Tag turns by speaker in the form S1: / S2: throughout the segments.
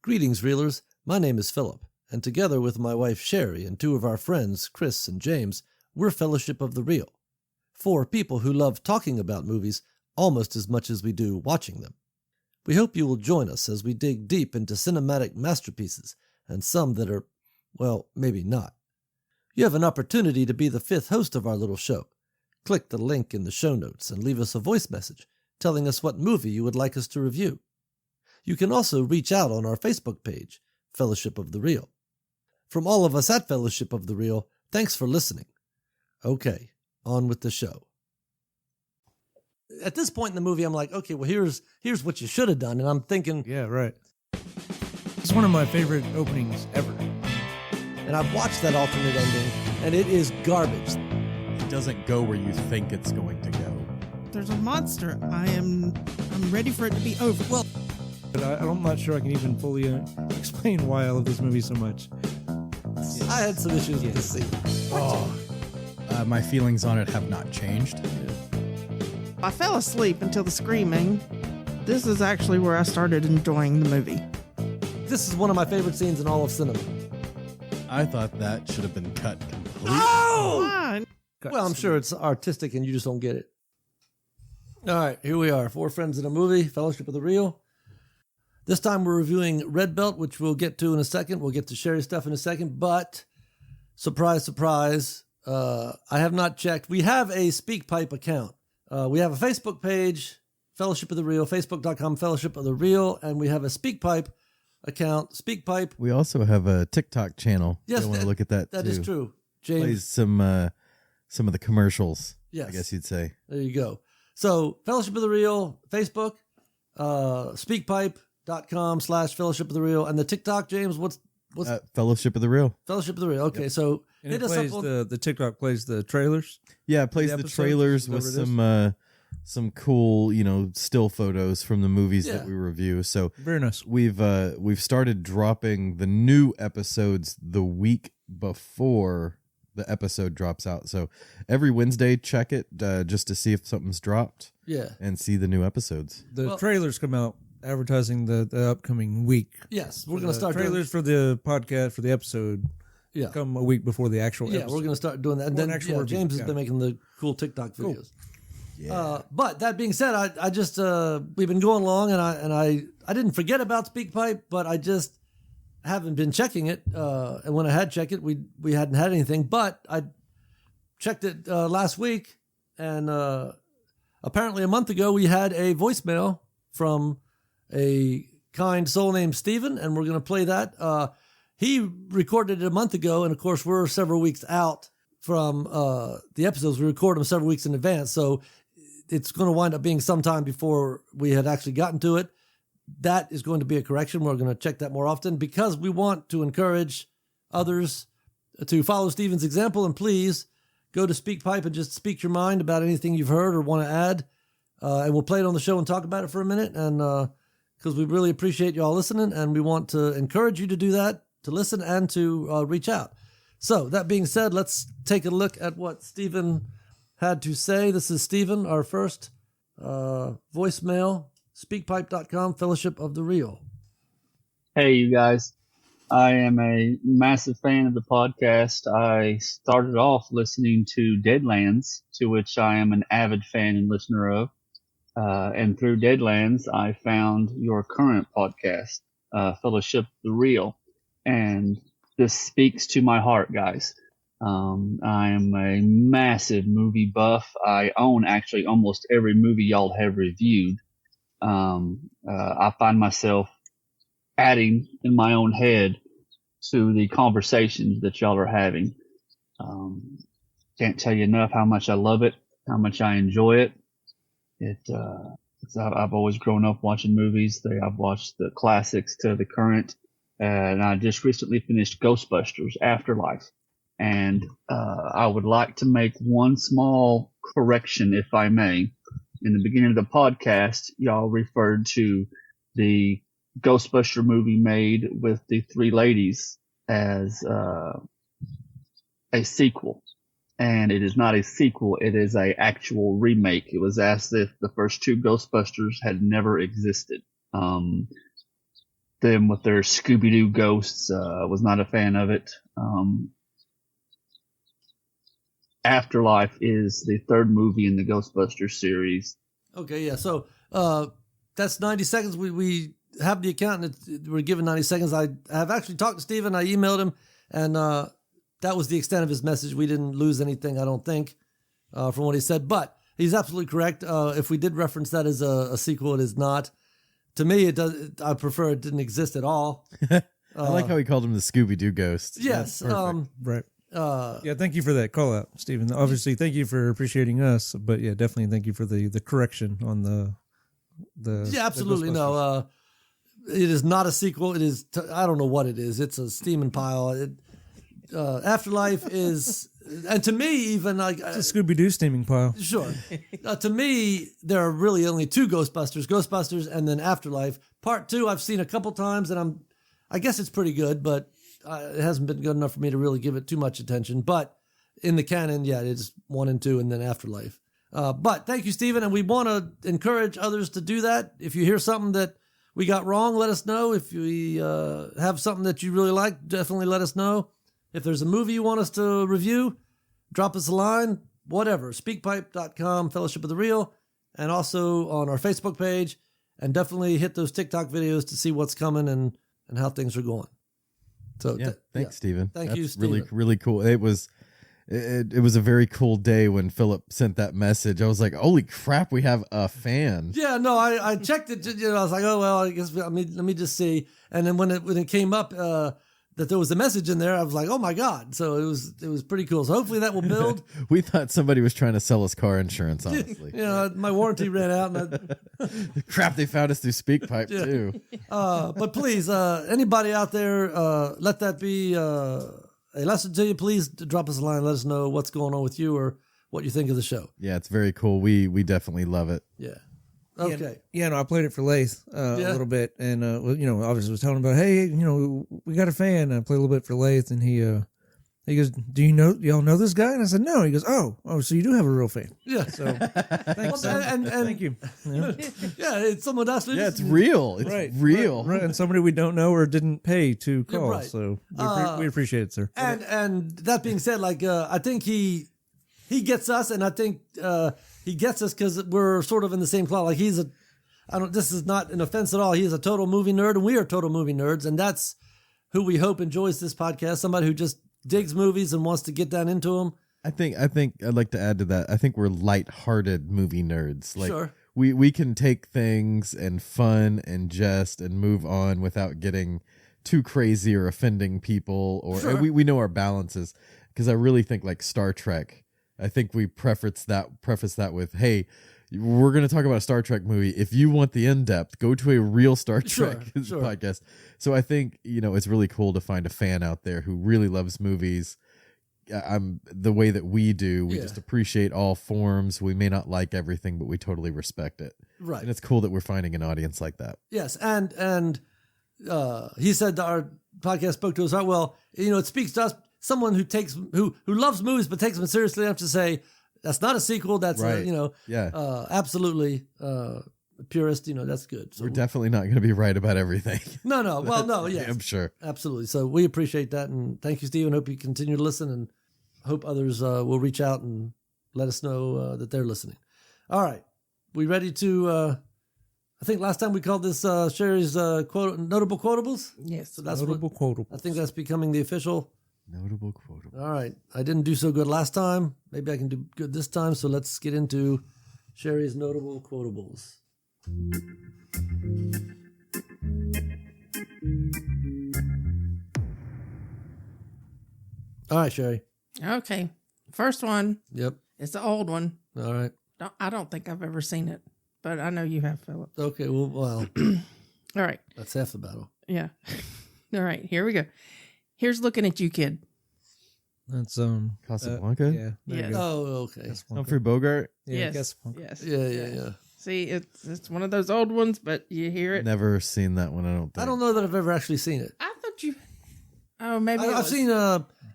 S1: Greetings, Reelers. My name is Philip, and together with my wife Sherry and two of our friends, Chris and James, we're Fellowship of the Reel. Four people who love talking about movies almost as much as we do watching them. We hope you will join us as we dig deep into cinematic masterpieces and some that are, well, maybe not. You have an opportunity to be the fifth host of our little show. Click the link in the show notes and leave us a voice message telling us what movie you would like us to review. You can also reach out on our Facebook page, Fellowship of the Reel. From all of us at Fellowship of the Reel, thanks for listening. Okay, on with the show. At this point in the movie, I'm like, okay, well, here's what you should have done. And I'm thinking...
S2: Yeah, right. It's one of my favorite openings ever.
S1: And I've watched that alternate ending, and it is garbage.
S3: It doesn't go where you think it's going to go.
S4: There's a monster. I'm ready for it to be over. Well,
S2: But I'm not sure I can even fully explain why I love this movie so much.
S1: I had some issues with this scene.
S3: My feelings on it have not changed.
S4: I fell asleep until the screaming. This is actually where I started enjoying the movie.
S1: This is one of my favorite scenes in all of cinema.
S3: I thought that should have been cut completely.
S4: Fine.
S1: Well, I'm sure it's artistic and you just don't get it. All right, here we are. Four friends in a movie, Fellowship of the Reel. This time we're reviewing Red Belt, which we'll get to in a second. We'll get to Sherry's stuff in a second, but surprise, surprise, I have not checked. We have a SpeakPipe account. We have a Facebook page, Fellowship of the Reel, facebook.com, Fellowship of the Reel, and we have a SpeakPipe account, SpeakPipe.
S3: We also have a TikTok channel.
S1: Yes,
S3: I want to look at that
S1: That
S3: too.
S1: is true. James.
S3: Plays some of the commercials,
S1: Yes.
S3: I guess you'd say.
S1: There you go. So, Fellowship of the Reel, Facebook, speakpipe.com/Fellowship of the Reel, and the TikTok, James, what's
S3: Fellowship of the Reel.
S1: Fellowship of the Reel? Okay, so
S2: And
S1: hit
S2: it
S1: us
S2: plays
S1: up on...
S2: the TikTok plays the trailers.
S3: Yeah, it plays
S2: The
S3: the
S2: episodes,
S3: trailers with
S2: whatever
S3: some cool, still photos from the movies
S1: Yeah.
S3: that we review. So
S2: Very nice.
S3: we've started dropping the new episodes the week before the episode drops out. So every Wednesday, check it just to see if something's dropped
S1: Yeah.
S3: and see the new episodes.
S2: The
S1: Well-
S2: trailers come out advertising the upcoming week.
S1: Yes, we're going to start
S2: trailers for the podcast for the episode.
S1: Yeah.
S2: Come a week before the actual
S1: Yeah,
S2: episode.
S1: we're going to start doing that. And
S2: Or
S1: then
S2: an actual review,
S1: James has
S2: yeah.
S1: been making the cool TikTok
S2: Cool.
S1: videos.
S3: Yeah.
S1: But that being said, I just we've been going along, and I didn't forget about SpeakPipe, but I just haven't been checking it. And when I had checked it, we hadn't had anything. But I checked it last week, and apparently a month ago we had a voicemail from a kind soul named Steven, and we're going to play that. He recorded it a month ago, and of course we're several weeks out from the episodes. We record them several weeks in advance, so it's going to wind up being sometime before we had actually gotten to it. That is going to be a correction. We're going to check that more often because we want to encourage others to follow Steven's example, and please go to SpeakPipe and just speak your mind about anything you've heard or want to add. And we'll play it on the show and talk about it for a minute. And because we really appreciate y'all listening, and we want to encourage you to do that, to listen and to reach out. So that being said, let's take a look at what Steven had to say. This is Steven, our first voicemail, speakpipe.com, Fellowship of the Reel.
S5: Hey, you guys. I am a massive fan of the podcast. I started off listening to Deadlands, to which I am an avid fan and listener of. And through Deadlands, I found your current podcast, Fellowship of the Reel. And this speaks to my heart, guys. I am a massive movie buff. I own actually almost every movie y'all have reviewed. I find myself adding in my own head to the conversations that y'all are having. Can't tell you enough how much I love it, how much I enjoy it. I've always grown up watching movies. I've watched the classics to the current, and I just recently finished Ghostbusters Afterlife. And I would like to make one small correction, if I may. In the beginning of the podcast, y'all referred to the Ghostbuster movie made with the three ladies as a sequel. And it is not a sequel. It is an actual remake. It was as if the first two Ghostbusters had never existed. them with their Scooby-Doo ghosts. Was not a fan of it. Afterlife is the third movie in the Ghostbusters series.
S1: Okay, yeah. So that's 90 seconds. We have the account, and we're given 90 seconds. I have actually talked to Steven. I emailed him, and that was the extent of his message. We didn't lose anything, I don't think, from what he said. But he's absolutely correct. If we did reference that as a sequel, it is not. To me, it does. I prefer it didn't exist at all.
S3: I like how he called him the Scooby-Doo ghost.
S1: Yes.
S2: Right.
S1: Uh,
S2: Yeah, thank you for that call out, Stephen. Obviously, thank you for appreciating us, but yeah, definitely thank you for the correction on the
S1: yeah, absolutely.
S2: the Ghostbusters.
S1: No, it is not a sequel. It is. I don't know what it is. It's a steaming pile. Afterlife is, and to me, even like
S2: It's a Scooby Doo steaming pile.
S1: sure. To me, there are really only two Ghostbusters, and then Afterlife. Part 2, I've seen a couple times, and I guess it's pretty good, but it hasn't been good enough for me to really give it too much attention. But in the canon, yeah, it's 1 and 2, and then Afterlife. But thank you, Stephen, and we want to encourage others to do that. If you hear something that we got wrong, let us know. If we have something that you really like, definitely let us know. If there's a movie you want us to review, drop us a line, whatever. Speakpipe.com, Fellowship of the Real, and also on our Facebook page. And definitely hit those TikTok videos to see what's coming and how things are going. So
S3: Yeah, thanks, Stephen.
S1: Thank
S3: That's
S1: you, Stephen.
S3: really cool. It was a very cool day when Philip sent that message. I was like, holy crap, we have a fan.
S1: Yeah, no, I checked it. I was like, oh well, I guess let me just see. And then when it came up that there was a message in there, I was like, oh my god! So it was pretty cool. So hopefully that will build.
S3: We thought somebody was trying to sell us car insurance. Honestly,
S1: My warranty ran out, and
S3: crap, they found us through SpeakPipe too.
S1: but please, anybody out there, let that be a lesson to you. Please drop us a line. Let us know what's going on with you or what you think of the show.
S3: Yeah, it's very cool. We definitely love it.
S1: Yeah. Okay.
S2: Yeah, no, I played it for Lath a
S1: Yeah.
S2: little bit, and obviously was telling him about, hey, we got a fan. And I played a little bit for Lath, and he goes, do y'all know this guy? And I said, no. He goes, oh, so you do have a real fan.
S1: Yeah.
S2: So thanks,
S1: Well, and
S2: thank you. Yeah.
S1: yeah, it's someone else.
S3: Yeah, it's real. It's
S2: Right,
S3: real.
S2: right, and somebody we don't know or didn't pay to call.
S1: right.
S2: So we appreciate it, sir.
S1: And that being said, like I think he gets us, and I think he gets us because we're sort of in the same cloth. Like this is not an offense at all. He is a total movie nerd, and we are total movie nerds, and that's who we hope enjoys this podcast. Somebody who just digs movies and wants to get down into them.
S3: I think I'd like to add to that. I think we're light-hearted movie nerds. Like
S1: Sure.
S3: we can take things and fun and jest and move on without getting too crazy or offending people. Or
S1: Sure.
S3: we know our balances, because I really think like Star Trek. I think we preface that with, hey, we're going to talk about a Star Trek movie. If you want the in-depth, go to a real Star Trek
S1: Sure.
S3: podcast. So I think, it's really cool to find a fan out there who really loves movies. I'm the way that we do. We
S1: Yeah.
S3: just appreciate all forms. We may not like everything, but we totally respect it.
S1: Right.
S3: And it's cool that we're finding an audience like that.
S1: Yes, and he said that our podcast spoke to us. Well, it speaks to us, someone who loves movies but takes them seriously enough to say that's not a sequel. That's
S3: Right.
S1: yeah, absolutely purist. That's good. So
S3: We're definitely not going to be right about everything.
S1: no. Well, no, yes,
S3: I'm sure.
S1: absolutely. So we appreciate that, and thank you, Stephen. Hope you continue to listen, and hope others will reach out and let us know that they're listening. All right, we ready to? I think last time we called this Sherry's notable quotables.
S4: Yes.
S1: So that's
S2: Notable
S1: what
S2: quotable.
S1: I think that's becoming the official.
S3: Notable quotable.
S1: All right, I didn't do so good last time. Maybe I can do good this time. So let's get into Sherry's notable quotables. All right, Sherry.
S4: Okay. First one.
S1: Yep.
S4: It's the old one.
S1: All right.
S4: I don't think I've ever seen it, but I know you have, Philip.
S1: Okay. Well,
S4: All right.
S1: that's half the battle.
S4: Yeah. All right. Here we go. Here's looking at you, kid.
S2: That's
S3: Casablanca?
S2: yeah. There you
S4: Yes.
S2: go.
S1: Oh, okay.
S2: Casablanca.
S3: Humphrey Bogart?
S2: Yeah,
S4: yes.
S2: Casablanca.
S4: Yes.
S1: Yeah.
S4: See, it's one of those old ones, but you hear it.
S3: Never seen that one, I don't think.
S1: I don't know that I've ever actually seen it.
S4: I thought you. Oh, maybe it
S1: I've
S4: was-
S1: seen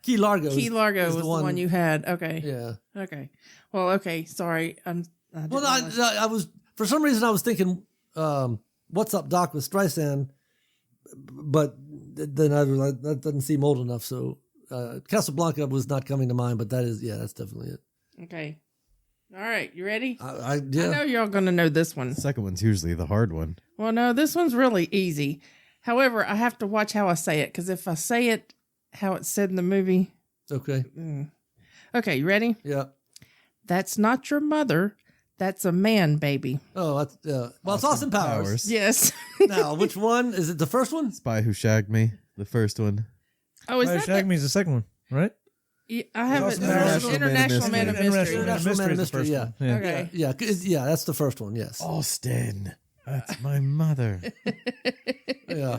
S1: Key Largo.
S4: Key Largo
S1: is
S4: was the one you had. Okay.
S1: Yeah.
S4: Okay. Well, okay. Sorry. I didn't
S1: Well,
S4: realize-
S1: I was for some reason I was thinking, "What's Up, Doc?" with Streisand, but then I was like, that doesn't seem old enough. So Casablanca was not coming to mind, but that's definitely it.
S6: Okay. All right. You ready?
S1: I
S6: I know y'all going to know this one.
S3: The second one's usually the hard one.
S6: Well, no, this one's really easy. However, I have to watch how I say it because if I say it how it's said in the movie.
S1: Okay.
S6: Okay, you ready?
S1: Yeah.
S6: That's not your mother. That's a man, baby.
S1: Oh, that's well, it's Austin Powers.
S6: Yes.
S1: Now, which one is it? The first one?
S3: Spy Who Shagged Me, the first one.
S6: Oh, is that
S2: Shag Me is the second one, right?
S6: I have it.
S2: International
S6: International Man of Mystery.
S1: International Man of Mystery, yeah.
S6: Okay.
S1: Yeah, that's the first one. Yes.
S3: Austin, that's my mother.
S1: Yeah.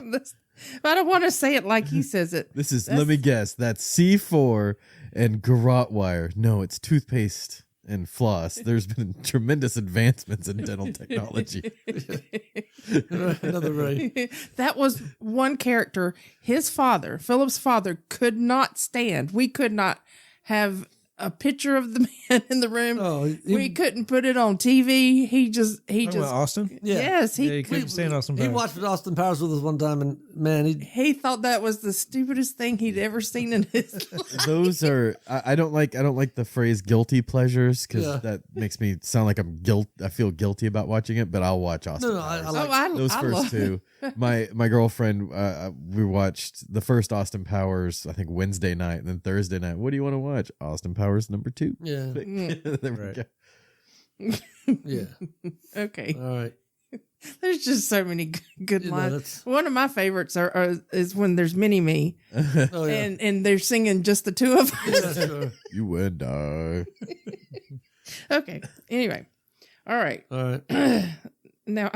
S6: But I don't want to say it like he says it.
S3: This is, let me guess, that's C4 and garrote wire. No, it's toothpaste and floss. There's been tremendous advancements in dental technology.
S1: Another very.
S6: That was one character. His father, Philip's father, could not stand. We could not have a picture of the man in the room.
S1: Oh,
S6: we couldn't put it on TV. He just
S2: Austin?
S1: Yeah.
S6: yes,
S2: Yeah, he couldn't stand Austin
S1: He
S2: Powers.
S1: watched Austin Powers with us one time, and man,
S6: he thought that was the stupidest thing he'd ever seen in his life.
S3: Those are I don't like the phrase guilty pleasures because
S1: Yeah.
S3: that makes me sound like I feel guilty about watching it, but I'll watch Austin.
S1: No, I
S3: Powers.
S1: like
S3: Those
S6: I
S3: first
S6: love
S3: two. My girlfriend, we watched the first Austin Powers, I think Wednesday night, and then Thursday night. What do you want to watch? Austin Powers #2.
S1: Yeah.
S3: There we
S2: Right.
S3: go.
S1: Yeah.
S6: Okay,
S1: All right.
S6: there's just so many good
S1: You know,
S6: lines.
S1: that's-
S6: One of my favorites is when there's Mini Me
S1: Oh yeah.
S6: and they're singing just the two of us.
S1: Yeah, sure.
S3: You and I.
S6: Okay. Anyway, all right.
S1: All right.
S6: Now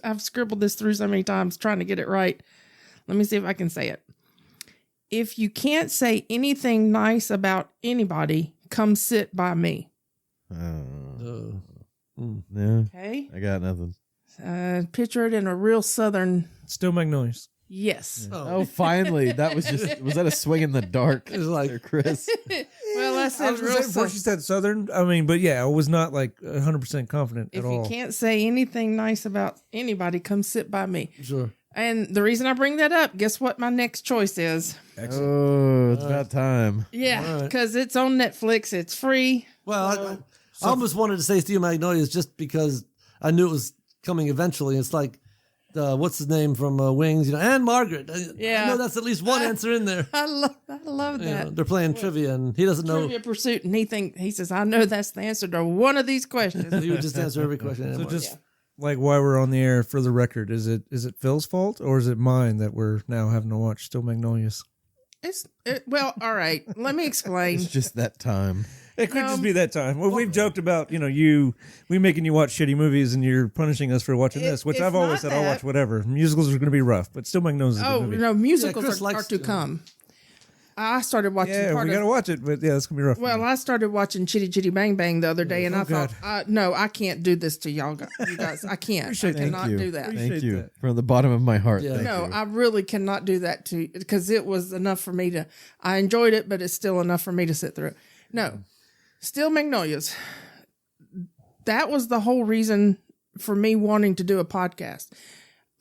S6: I've scribbled this through so many times trying to get it right. Let me see if I can say it. If you can't say anything nice about anybody, come sit by me.
S1: Uh,
S3: No,
S6: Okay.
S3: I got nothing.
S6: Picture it in a real southern.
S2: Still Magnolias.
S6: Yes.
S3: Oh, finally! That was that a swing in the dark?
S1: It's like-
S3: there, Chris.
S6: Well, I
S2: I
S6: said
S2: was gonna
S6: real
S2: say before she
S6: southern.
S2: said Southern. I mean, but yeah, I was not like 100% confident
S6: If
S2: at
S6: you
S2: all.
S6: can't say anything nice about anybody, come sit by me.
S1: sure.
S6: And the reason I bring that up, guess what my next choice is?
S3: Oh, it's about time.
S6: Yeah,
S1: All right.
S6: because it's on Netflix. It's free.
S1: Well, I almost wanted to say Steel Magnolias just because I knew it was coming eventually. It's like, what's his name from Wings? And Margaret.
S6: Yeah.
S1: I know that's at least one answer in there.
S6: I love
S1: You know,
S6: that.
S1: they're playing trivia, and he doesn't know.
S6: Trivia Pursuit, and he says, I know that's the answer to one of these questions.
S1: He would just answer every question.
S2: So
S1: anyway.
S2: just like while we're on the air, for the record, is it Phil's fault or is it mine that we're now having to watch Still Magnolias?
S6: Well, all right. Let me explain.
S3: It's just that time.
S2: It could just be that time. Well, we've joked about, we making you watch shitty movies and you're punishing us for watching this, which
S6: it's
S2: I've always
S6: not
S2: said I'll
S6: that.
S2: watch whatever. Musicals are going to be rough, but Still Magnolias is a good
S6: Oh,
S2: movie.
S6: no, musicals
S1: Chris
S6: are
S1: likes
S6: to
S1: to-
S6: come. I started watching
S2: Yeah,
S6: part
S2: we got to
S6: of.
S2: watch it, but yeah, it's going to be rough.
S6: Well, I started watching Chitty Chitty Bang Bang the other day, and I
S2: God.
S6: thought, no, I can't do this to y'all, you guys. I can't. I cannot
S3: you.
S6: do that.
S3: Thank
S2: Appreciate
S3: you
S2: that.
S3: from the bottom of my heart.
S1: Yeah.
S3: Thank
S6: No,
S3: you.
S6: I really cannot do that to because it was enough for me to. I enjoyed it, but it's still enough for me to sit through. No, Still Magnolias. That was the whole reason for me wanting to do a podcast.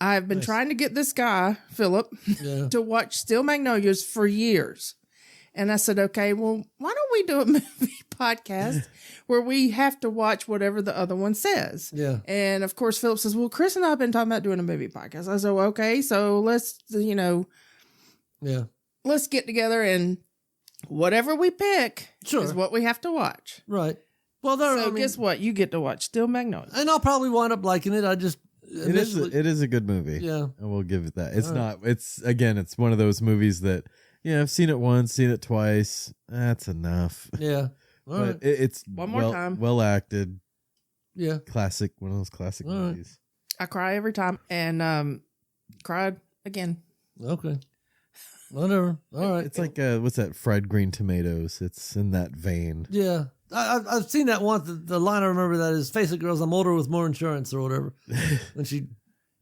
S6: I've been trying to get this guy Philip
S1: Yeah.
S6: to watch Still Magnolias for years, and I said, okay, well, why don't we do a movie podcast where we have to watch whatever the other one says?
S1: Yeah.
S6: And of course, Philip says, well, Chris and I have been talking about doing a movie podcast. I said, well, okay, so let's,
S1: Yeah.
S6: let's get together and whatever we pick
S1: Sure.
S6: is what we have to watch.
S1: Right. Well, there.
S6: So guess what? You get to watch Still Magnolias.
S1: and I'll probably wind up liking it. I just
S3: It is a good movie.
S1: Yeah.
S3: I will give it that. It's not. It's it's one of those movies that I've seen it once, seen it twice. That's enough.
S1: Yeah. All right.
S3: But it's
S6: One more time.
S3: well acted,
S1: Yeah.
S3: classic. One of those classic
S1: All right.
S3: movies.
S6: I cry every time and cried again.
S1: Okay. Whatever. All right.
S3: It's like what's that? Fried green tomatoes. It's in that vein.
S1: Yeah. I've seen that once. The line I remember that is, "Face it, girls, I'm older with more insurance," or whatever. When she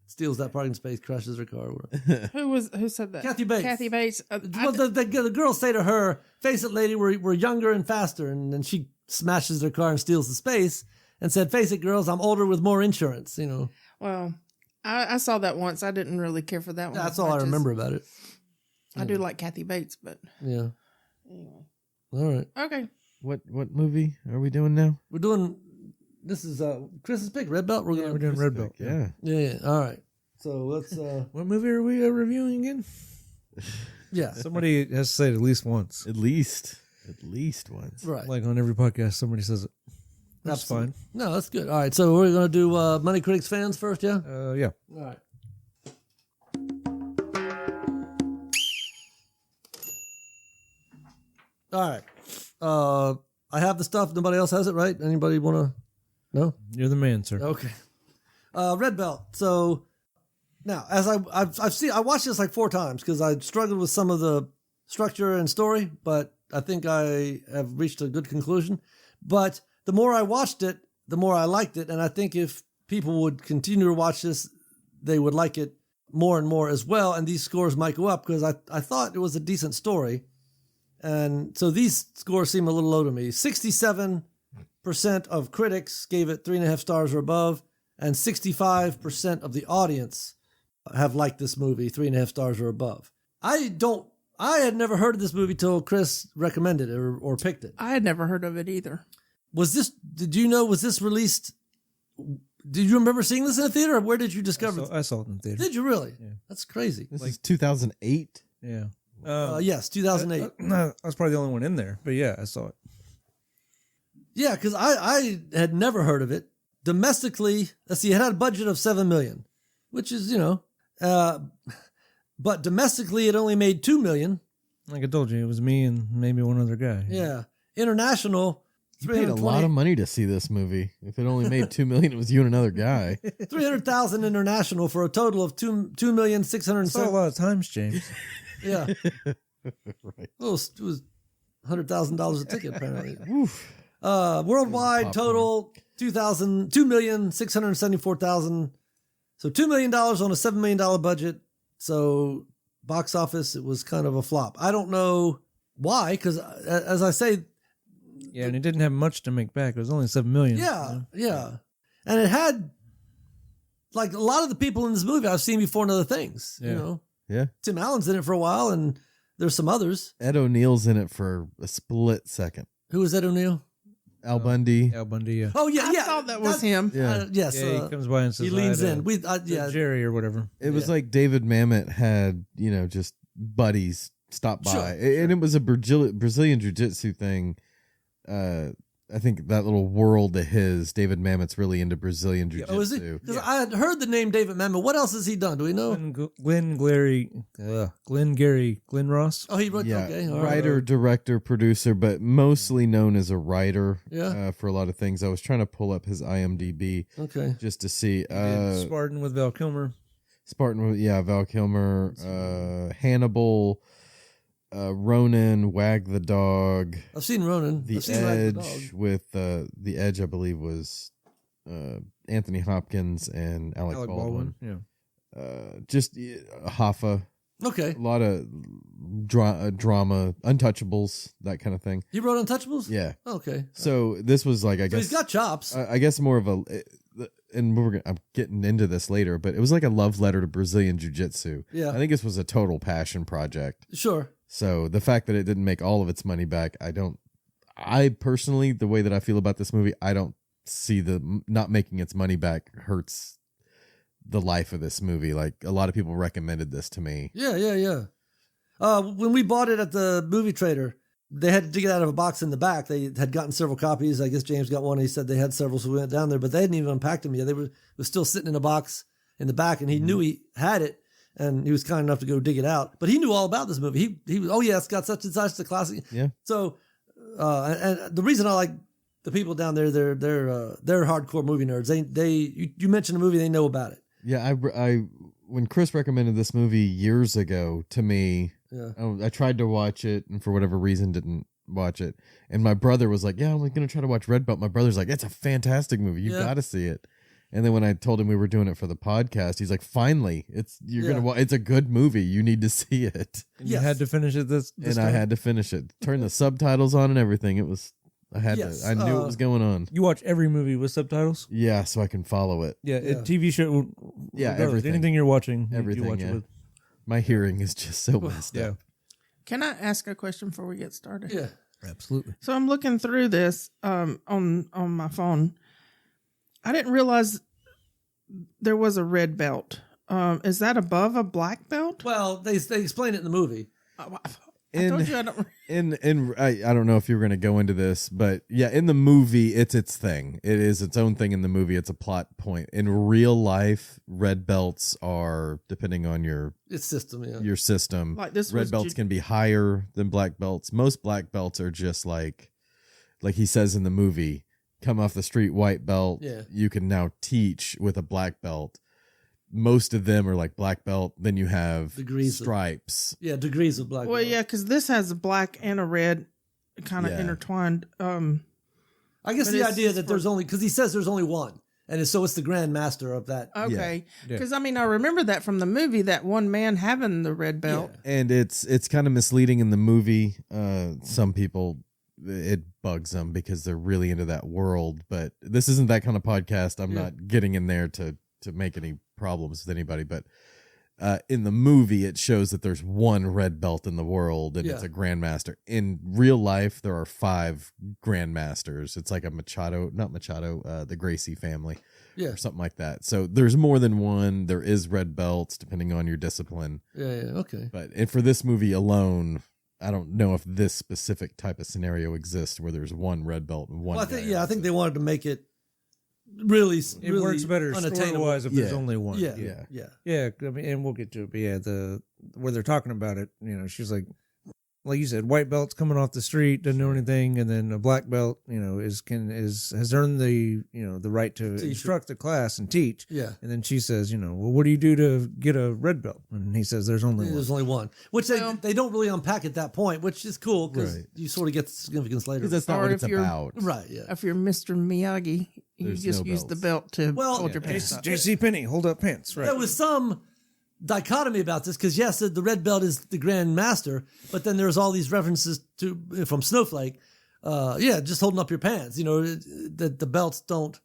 S1: steals that parking space, crashes her car. Or whatever.
S6: Who said that?
S1: Kathy Bates.
S6: Kathy Bates.
S1: Well, the girls say to her, "Face it, lady, we're younger and faster," and then she smashes their car and steals the space and said, "Face it, girls, I'm older with more insurance."
S6: Well, I saw that once. I didn't really care for that one.
S1: That's
S6: as
S1: all I
S6: much as-
S1: remember about it.
S6: I do like Kathy Bates, but
S1: Yeah.
S6: anyway.
S1: All right.
S6: Okay.
S3: What movie are we doing now?
S1: We're doing. This is Chris's pick. Red Belt. We're
S2: Yeah,
S1: gonna.
S2: we're doing Red Belt.
S3: Yeah.
S1: Yeah. All right. So let's.
S2: What movie are we reviewing again?
S1: Yeah.
S2: Somebody has to say it at least once.
S3: At least once.
S1: Right.
S2: Like on every podcast, somebody says it. That's
S1: Absolutely.
S2: fine.
S1: No, that's good. All right. So we're gonna do Money Critics fans first. Yeah.
S2: Yeah.
S1: All right. All right. I have the stuff. Nobody else has it, right? Anybody want to? No.
S2: You're the man, sir.
S1: Okay. Red Belt. So now, as I've seen, I watched this like 4 times because I struggled with some of the structure and story, but I think I have reached a good conclusion. But the more I watched it, the more I liked it, and I think if people would continue to watch this, they would like it more and more as well, and these scores might go up because I thought it was a decent story. And so these scores seem a little low to me. 67% of critics gave it 3.5 stars or above, and 65% of the audience have liked this movie 3.5 stars or above. I had never heard of this movie till Chris recommended it or picked it.
S6: I had never heard of it either.
S1: Was this released? Did you remember seeing this in a theater, or where did you discover it?
S2: I saw it in the theater.
S1: Did you really?
S2: Yeah.
S1: That's crazy.
S3: This is 2008.
S2: Yeah.
S1: Yes, 2008.
S2: No, I was probably the only one in there, but yeah, I saw it.
S1: Yeah, because I had never heard of it. Domestically, let's see, it had a budget of $7 million, which is, but domestically it only made $2 million.
S2: Like I told you, it was me and maybe one other guy.
S1: Yeah. International,
S3: You paid a lot of money to see this movie. If it only made $2 million, it was you and another guy.
S1: 300,000 international for a total of $2,607,000.
S2: I saw a lot of times, James.
S1: Yeah.
S3: Right.
S1: Well, it was $100,000 a ticket, apparently.
S3: Oof.
S1: Worldwide
S3: Popcorn.
S1: total $2,674,000. So $2 million on a $7 million budget. So box office, it was kind of a flop. I don't know why, because as I say,
S2: Yeah, and it didn't have much to make back. It was only $7 million.
S1: yeah. And it had, like, a lot of the people in this movie I've seen before in other things.
S2: Yeah.
S3: Yeah.
S1: Tim Allen's in it for a while, and there's some others.
S3: Ed O'Neill's in it for a split second.
S1: Who was Ed O'Neill?
S3: Al Bundy.
S2: Al Bundy, yeah.
S1: Oh, yeah,
S6: I
S1: yeah.
S6: thought that was him.
S3: Yeah.
S1: Yes.
S2: Yeah, he comes by and says
S1: he leans
S2: hi to-
S1: in.
S2: to Jerry or whatever.
S3: It was
S1: Yeah.
S3: like David Mamet had, just buddies stop by.
S1: Sure,
S3: And it was a Brazilian Jiu-Jitsu thing. I think that little world of his, David Mamet's really into Brazilian Jiu-Jitsu.
S1: Oh, is he? Because I had heard the name David Mamet. What else has he done? Do we know?
S2: Glenn Ross.
S1: Oh, he wrote.
S3: Yeah,
S1: Okay, all right.
S3: writer, director, producer, but mostly known as a writer
S1: Yeah.
S3: for a lot of things. I was trying to pull up his IMDb
S1: Okay.
S3: just to see.
S2: Spartan with Val Kilmer.
S3: Spartan, Val Kilmer, Hannibal, Ronin, Wag the Dog,
S1: I've seen Ronan.
S3: The
S1: I've seen Wag the
S3: Edge
S1: Dog.
S3: with The Edge, I believe, was Anthony Hopkins and Alec Baldwin.
S2: Yeah.
S3: Just Hoffa,
S1: Okay.
S3: a lot of drama, Untouchables, that kind of thing.
S1: He wrote Untouchables?
S3: Yeah.
S1: Okay.
S3: So this was like, I
S1: So
S3: guess,
S1: he's got chops.
S3: I guess more of a, and I'm getting into this later, but it was like a love letter to Brazilian Jiu-Jitsu.
S1: Yeah.
S3: I think this was a total passion project.
S1: Sure.
S3: So the fact that it didn't make all of its money back, I personally, the way that I feel about this movie, I don't see the not making its money back hurts the life of this movie. Like a lot of people recommended this to me.
S1: Yeah. When we bought it at the movie trader, they had to dig it out of a box in the back. They had gotten several copies. I guess James got one. He said they had several, so we went down there, but they hadn't even unpacked them yet. They were still sitting in a box in the back, and he knew he had it, and he was kind enough to go dig it out. But he knew all about this movie. He was, oh yeah, it's got such and such, the classic.
S3: Yeah.
S1: So, and the reason I like the people down there, they're hardcore movie nerds. You mentioned a movie, they know about it.
S3: Yeah, I when Chris recommended this movie years ago to me,
S1: Yeah.
S3: I tried to watch it and for whatever reason didn't watch it. And my brother was like, "Yeah, I'm going to try to watch Red Belt." My brother's like, "It's a fantastic movie. You
S1: Yeah.
S3: got to see it." And then when I told him we were doing it for the podcast, he's like, "Finally, it's a good movie. You need to see it."
S2: And
S1: Yes.
S2: you had to finish it this
S3: And
S2: time?
S3: I had to finish it. Turn the subtitles on and everything. It was I had
S1: Yes,
S3: to. I knew it was going on.
S2: You watch every movie with subtitles?
S3: Yeah, so I can follow it.
S2: Yeah,
S1: Yeah.
S2: TV show.
S3: Yeah,
S2: regardless,
S3: everything.
S2: Anything you're watching,
S3: Everything,
S2: you watch
S3: yeah.
S2: it with.
S3: My hearing is just so messed
S2: Yeah,
S3: up.
S6: Can I ask a question before we get started?
S1: Yeah.
S2: absolutely.
S6: So I'm looking through this on my phone. I didn't realize there was a red belt. Is that above a black belt?
S1: Well, they explain it in the movie.
S6: I told you I don't.
S3: I don't know if you were going to go into this, but yeah, in the movie, it's its thing. It is its own thing in the movie. It's a plot point. In real life, red belts are, depending on your
S1: It's system, yeah.
S6: Like
S3: system,
S6: this
S3: red
S6: was
S3: belts can be higher than black belts. Most black belts are just like he says in the movie, come off the street, white belt.
S1: Yeah.
S3: You can now teach with a black belt. Most of them are like black belt. Then you have
S1: Degrees of-
S3: stripes.
S1: Yeah, degrees of black.
S6: Well,
S1: belt.
S6: yeah, because this has a black and a red kind of
S3: Yeah.
S6: intertwined.
S1: I guess
S6: But
S1: the
S6: it's
S1: idea
S6: just
S1: that there's only, because he says there's only one. And so it's the Grand Master of that.
S6: Okay,
S2: Yeah.
S6: because I mean I remember that from the movie, that one man having the red belt.
S3: And it's kind of misleading in the movie. Some people, it bugs them because they're really into that world. But this isn't that kind of podcast. I'm not getting in there to make any problems with anybody. But in the movie, it shows that there's one red belt in the world, and it's a grandmaster. In real life, there are 5 grandmasters. It's like a the Gracie family,
S1: Yeah,
S3: or something like that. So there's more than one. There is red belts depending on your discipline.
S1: yeah, okay.
S3: But for this movie alone, I don't know if this specific type of scenario exists where there's one red belt and one.
S1: Well, I
S3: guy
S1: think they wanted to make it really,
S2: It
S1: really
S2: works better
S1: unattainable.
S2: story-wise if there's
S3: Yeah.
S2: only one.
S1: Yeah,
S3: Yeah.
S1: yeah.
S2: Yeah, I mean, and we'll get to it. But yeah, where they're talking about it, she's like you said, white belt's coming off the street, doesn't know anything, and then a black belt, has earned the the right to
S1: Teach it.
S2: instruct the class and teach.
S1: Yeah.
S2: And then she says, well, what do you do to get a red belt? And he says, there's only one.
S1: There's only one, which they don't really unpack at that point, which is cool because
S3: Right.
S1: you sort of get the significance later.
S3: because that's not
S6: Or
S3: what
S6: if
S3: it's
S6: you're-
S3: about.
S1: Right, yeah.
S6: If you're Mr. Miyagi, you
S3: There's
S6: just
S3: no
S6: use the
S3: belts.
S6: belt to
S1: Well,
S6: hold your
S1: yeah.
S6: pants up.
S2: J.C. Penney, hold up pants. Right.
S1: There was some dichotomy about this because yes, the red belt is the Grand Master, but then there's all these references to from Snowflake. Just holding up your pants. That the belts don't.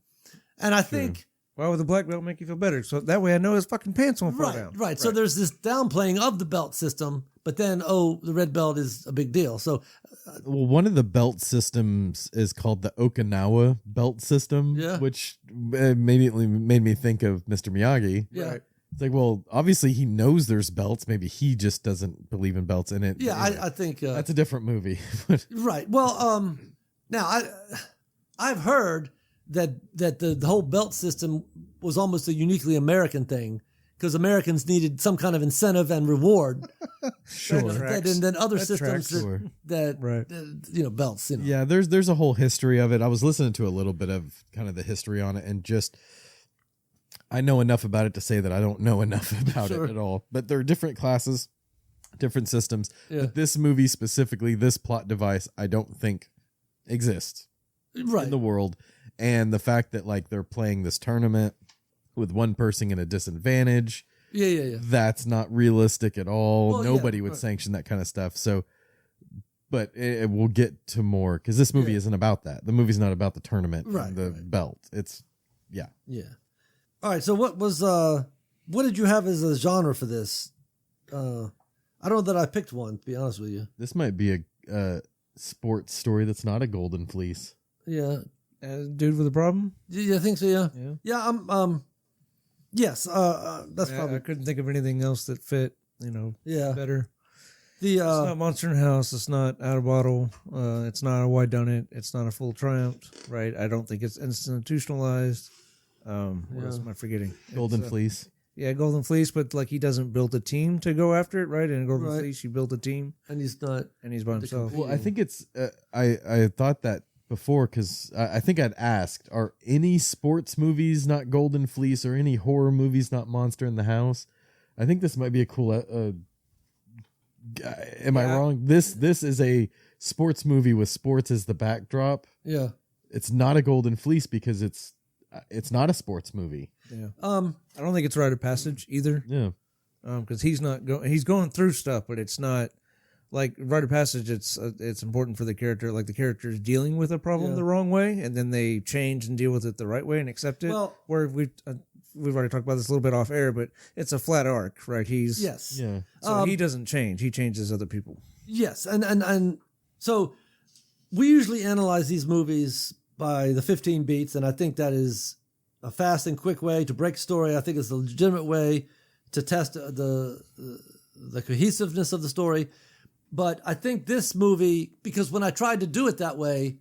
S1: And I think
S2: Why would the black belt make you feel better? So that way I know his fucking pants won't fall down.
S1: right. So there's this downplaying of the belt system, but then the red belt is a big deal. So
S3: Well, one of the belt systems is called the Okinawa belt system,
S1: Yeah.
S3: which immediately made me think of Mr. Miyagi.
S1: yeah.
S2: Right.
S3: It's like, well, obviously he knows there's belts. Maybe he just doesn't believe in belts in it.
S1: Yeah,
S3: Anyway,
S1: I think
S3: that's a different movie. But
S1: right. Well, now I've heard that the whole belt system was almost a uniquely American thing because Americans needed some kind of incentive and reward.
S2: Sure.
S1: And then other
S2: That
S1: systems
S2: tracks.
S3: Sure.
S1: that
S2: Right.
S1: belts.
S3: yeah, there's a whole history of it. I was listening to a little bit of kind of the history on it, and just I know enough about it to say that I don't know enough about
S1: Sure.
S3: it at all. But there are different classes, different systems.
S1: Yeah.
S3: But this movie specifically, this plot device, I don't think exists
S1: Right.
S3: in the world. And the fact that like they're playing this tournament with one person in a disadvantage,
S1: Yeah.
S3: that's not realistic at all.
S1: Well, yeah,
S3: Nobody would
S1: right.
S3: sanction that kind of stuff. So, but we'll get to more because this movie
S1: Yeah.
S3: isn't about that. The movie's not about the tournament,
S1: Right,
S3: and the
S1: right.
S3: belt. It's
S1: Yeah. All right. So what did you have as a genre for this? I don't know that I picked one, to be honest with you.
S3: this might be a sports story that's not a Golden Fleece.
S1: Yeah.
S2: Dude with a problem?
S1: You think so? Yeah.
S2: Yeah.
S1: Yeah. Yes. That's
S2: I
S1: probably.
S2: couldn't think of anything else that fit,
S1: Yeah.
S2: better.
S1: The
S2: It's not Monster in the House. It's not Out of Bottle. It's not a Why Done It. It's not a Full Triumph. Right. I don't think it's institutionalized. What else am I forgetting?
S3: Golden
S2: It's,
S3: Fleece.
S2: Yeah, Golden Fleece, but like he doesn't build a team to go after it, right? In Golden
S1: Right.
S2: Fleece, you build a team,
S1: and he's not.
S2: and he's by himself.
S1: compete.
S3: Well, I think it's. I thought that before because I think I'd asked: are any sports movies not Golden Fleece, or any horror movies not Monster in the House? I think this might be a cool. Am I
S2: Yeah.
S3: wrong? This is a sports movie with sports as the backdrop.
S1: Yeah.
S3: It's not a Golden Fleece because it's not a sports movie.
S2: Yeah,
S1: Um.
S2: I don't think it's Rite of Passage either,
S3: Yeah,
S2: because he's not going. He's going through stuff, but it's not like rite of passage, it's important for the character, like the character is dealing with a problem
S1: Yeah.
S2: the wrong way, and then they change and deal with it the right way and accept it.
S1: Well-
S2: where we've already talked about this a little bit off air, but it's a flat arc, right?
S1: Yes.
S3: Yeah.
S2: So he doesn't change; he changes other people.
S1: Yes, and so we usually analyze these movies by the 15 beats, and I think that is a fast and quick way to break story. I think it's a legitimate way to test the cohesiveness of the story. But I think this movie, because when I tried to do it that way,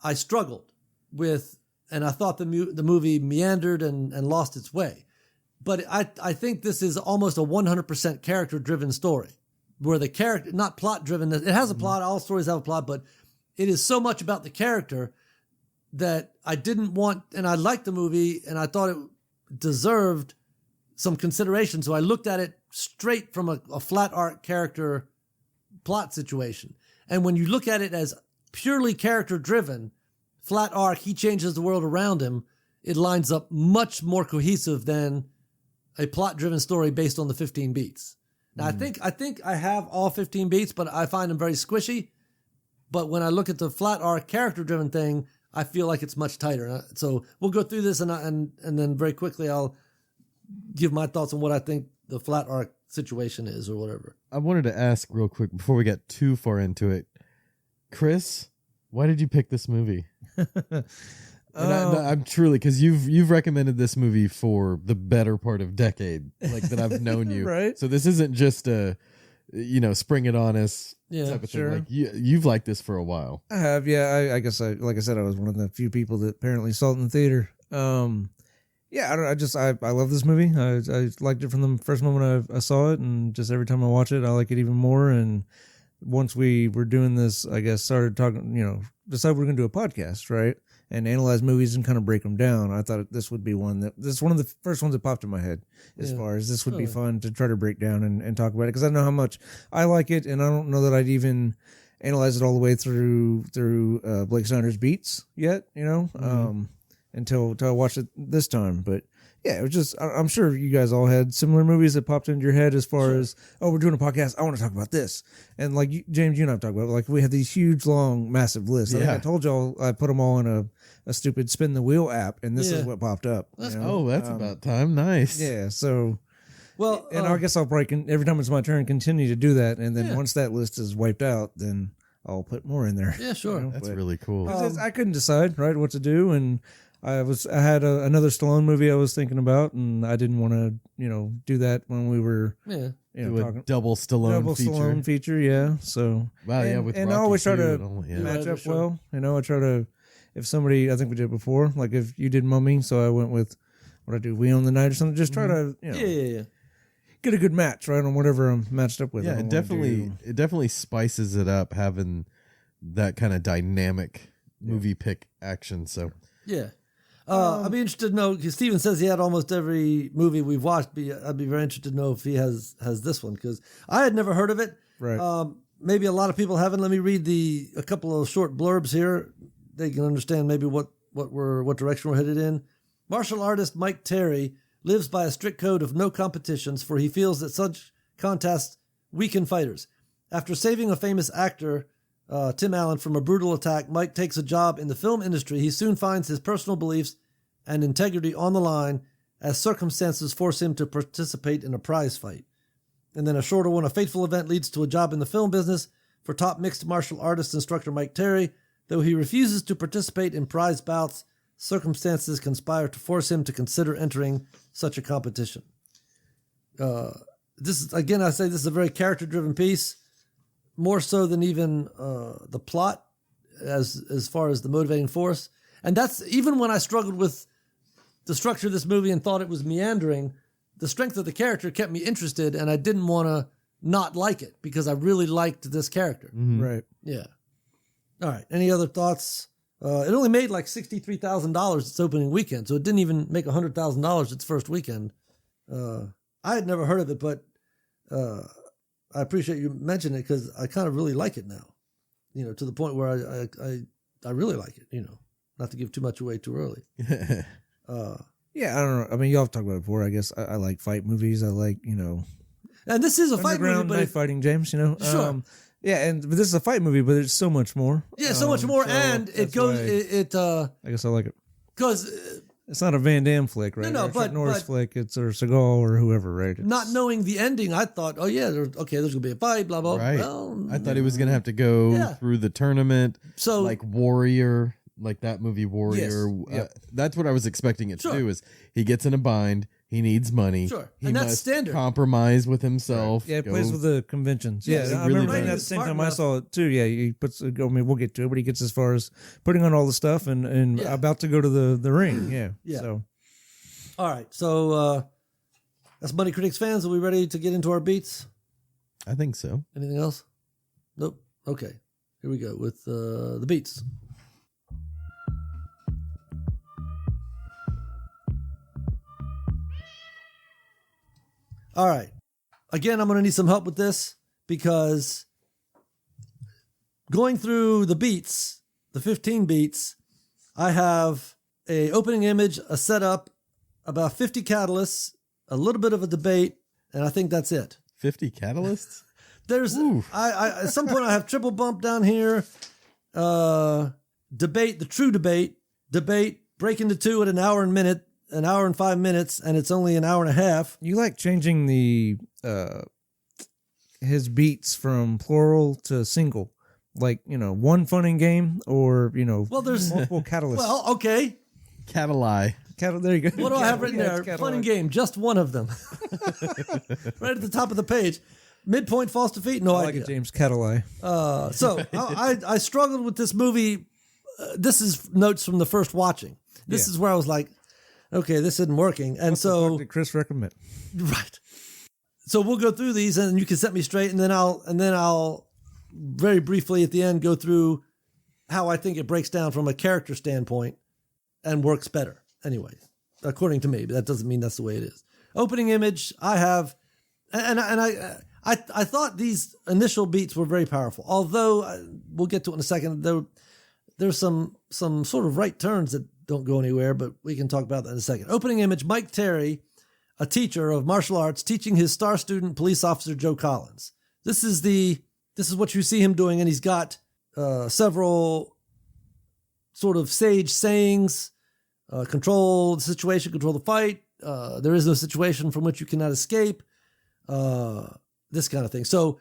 S1: I struggled with, and I thought the movie meandered and lost its way. But I think this is almost a 100% character-driven story, where the character, not plot-driven. It has a plot. All stories have a plot, but it is so much about the character that I didn't want, and I liked the movie, and I thought it deserved some consideration. So I looked at it straight from a flat arc character plot situation. And when you look at it as purely character-driven, flat arc, he changes the world around him, it lines up much more cohesive than a plot-driven story based on the 15 beats. Now, I think I have all 15 beats, but I find them very squishy. But when I look at the flat arc character-driven thing, I feel like it's much tighter. So we'll go through this, and then very quickly I'll give my thoughts on what I think the flat arc situation is or whatever.
S3: I wanted to ask real quick before we get too far into it, Chris, why did you pick this movie? And I'm truly, because you've recommended this movie for the better part of decade, like that I've known you.
S2: Right.
S3: So this isn't just a, spring it on us
S1: Yeah,
S3: type of
S2: sure.
S3: thing. Like you've liked this for a while.
S2: I have, yeah. I guess like I said, I was one of the few people that apparently saw it in the theater. Yeah, I love this movie. I liked it from the first moment I saw it, and just every time I watch it, I like it even more. And once we were doing this, I guess started talking, decided we're going to do a podcast, right? And analyze movies and kind of break them down. I thought this would be this is one of the first ones that popped in my head as far as this would be fun to try to break down and talk about it, because I know how much I like it, and I don't know that I'd even analyze it all the way through Blake Snyder's beats yet, until I watched it this time. But yeah, it was just, I'm sure you guys all had similar movies that popped into your head as far as, oh, we're doing a podcast, I want to talk about this. And like James, you and I have talked about it, like we have these huge, long, massive lists. I think I told y'all I put them all in a stupid spin the wheel app, and this is what popped up.
S1: That's
S3: That's about time. Nice.
S2: Yeah, so...
S1: Well,
S2: and I guess I'll probably, every time it's my turn, continue to do that. And then once that list is wiped out, then I'll put more in there.
S1: yeah, sure.
S3: That's really cool.
S2: I couldn't decide, right, what to do. And I had another Stallone movie I was thinking about, and I didn't want to, do that when we were,
S1: Yeah.
S3: Do a
S2: talking.
S3: double Stallone feature.
S2: Yeah. So,
S3: Wow,
S2: and,
S3: yeah, with
S2: and I
S3: Rocky
S2: always try
S3: too,
S2: to
S3: and all, yeah.
S2: match
S1: Yeah,
S2: up
S1: sure.
S2: well. I try to, if somebody, I think we did it before, like if you did Mummy, so I went with what I do, We Own the Night or something. Just try to,
S1: Yeah.
S2: get a good match, right, on whatever I'm matched up with.
S3: Yeah,
S2: I
S3: it
S2: don't wanna do-
S3: definitely spices it up having that kind of dynamic movie pick action. So
S1: Yeah. I'd be interested to know, because Steven says he had almost every movie we've watched. I'd be very interested to know if he has this one, because I had never heard of it.
S2: Right.
S1: Maybe a lot of people haven't. Let me read a couple of short blurbs here. They can understand maybe what direction we're headed in. Martial artist Mike Terry lives by a strict code of no competitions, for he feels that such contests weaken fighters. After saving a famous actor, Tim Allen, from a brutal attack, Mike takes a job in the film industry. He soon finds his personal beliefs and integrity on the line as circumstances force him to participate in a prize fight. And then a shorter one, a fateful event leads to a job in the film business for top mixed martial artist instructor Mike Terry. Though he refuses to participate in prize bouts, circumstances conspire to force him to consider entering such a competition. This is, again, I say this is a very character-driven piece, more so than even the plot, as far as the motivating force. And that's even when I struggled with the structure of this movie and thought it was meandering, the strength of the character kept me interested, and I didn't want to not like it because I really liked this character.
S2: Right.
S1: Yeah. All right. Any other thoughts? It only made like $63,000 its opening weekend, so it didn't even make $100,000 its first weekend. I had never heard of it, but I appreciate you mentioning it because I kind of really like it now. To the point where I really like it. Not to give too much away too early.
S2: Yeah, I don't know. I mean, y'all have talked about it before. I guess I like fight movies. I like,
S1: And this is a fight movie,
S2: underground
S1: but
S2: knife fighting, James.
S1: Sure.
S2: Yeah, but this is a fight movie, but there's so much more.
S1: Yeah, so much more,
S2: so
S1: and it
S2: that's
S1: goes.
S2: why I guess I like it.
S1: Because
S2: It's not a Van Damme flick, right?
S1: No,
S2: Or a Chuck
S1: but-
S2: Norris
S1: but-
S2: flick. It's or Seagal or whoever, right?
S1: not knowing the ending, I thought, oh yeah, there's gonna be a fight, blah blah.
S3: Right.
S1: Well,
S3: I thought he was gonna have to go
S1: Yeah.
S3: through the tournament,
S1: so
S3: like Warrior, like that movie Warrior.
S2: Yes. Yep.
S3: That's what I was expecting it
S1: Sure.
S3: to do. Is he gets in a bind, he needs money,
S1: Sure.
S3: he
S1: And that's
S3: must
S1: standard.
S3: compromise with himself.
S2: Yeah, it
S3: go-
S2: plays with the conventions.
S1: Yes,
S2: Yeah, I
S3: it really
S2: remember thinking
S3: does.
S2: at the same
S1: Smart
S2: time I
S1: enough.
S2: saw it too. Yeah, he puts. I mean, we'll get to it, but he gets as far as putting on all the stuff and
S1: Yeah.
S2: about to go to the ring. Yeah.
S1: Yeah.
S2: So
S1: all right, so that's Money Critics fans. Are we ready to get into our beats?
S3: I think so.
S1: Anything else? Nope. Okay, here we go with the beats. All right. Again, I'm going to need some help with this because going through the beats, the 15 beats, I have a opening image, a setup, about 50 catalysts, a little bit of a debate, and I think that's it.
S3: 50 catalysts.
S1: There's I at some point I have triple bump down here. Debate, the true debate, break into two at an hour and 5 minutes, and it's only an hour and a half.
S2: you like changing the his beats from plural to single, like one funning game or
S1: Well, there's
S2: multiple catalysts.
S1: well, okay.
S3: Cataly.
S2: There you go.
S1: What do I have written
S2: Yeah,
S1: there?
S2: it's
S1: Fun
S2: catalog.
S1: and game, just one of them. Right at the top of the page. Midpoint false defeat, no
S2: I like
S1: idea.
S2: it, James Cataly.
S1: So I struggled with this movie. This is notes from the first watching. This
S2: Yeah.
S1: is where I was like, okay, this isn't working. And
S2: What
S1: so
S2: did Chris recommend?
S1: right. So we'll go through these and you can set me straight, and then I'll very briefly at the end go through how I think it breaks down from a character standpoint and works better. Anyway, according to me, but that doesn't mean that's the way it is. Opening image, I have, and I thought these initial beats were very powerful. Although we'll get to it in a second. There's some sort of right turns that don't go anywhere, but we can talk about that in a second. Opening image: Mike Terry, a teacher of martial arts, teaching his star student, police officer Joe Collins. This is what you see him doing, and he's got several sort of sage sayings. Control the situation, control the fight. There is no situation from which you cannot escape. This kind of thing. So,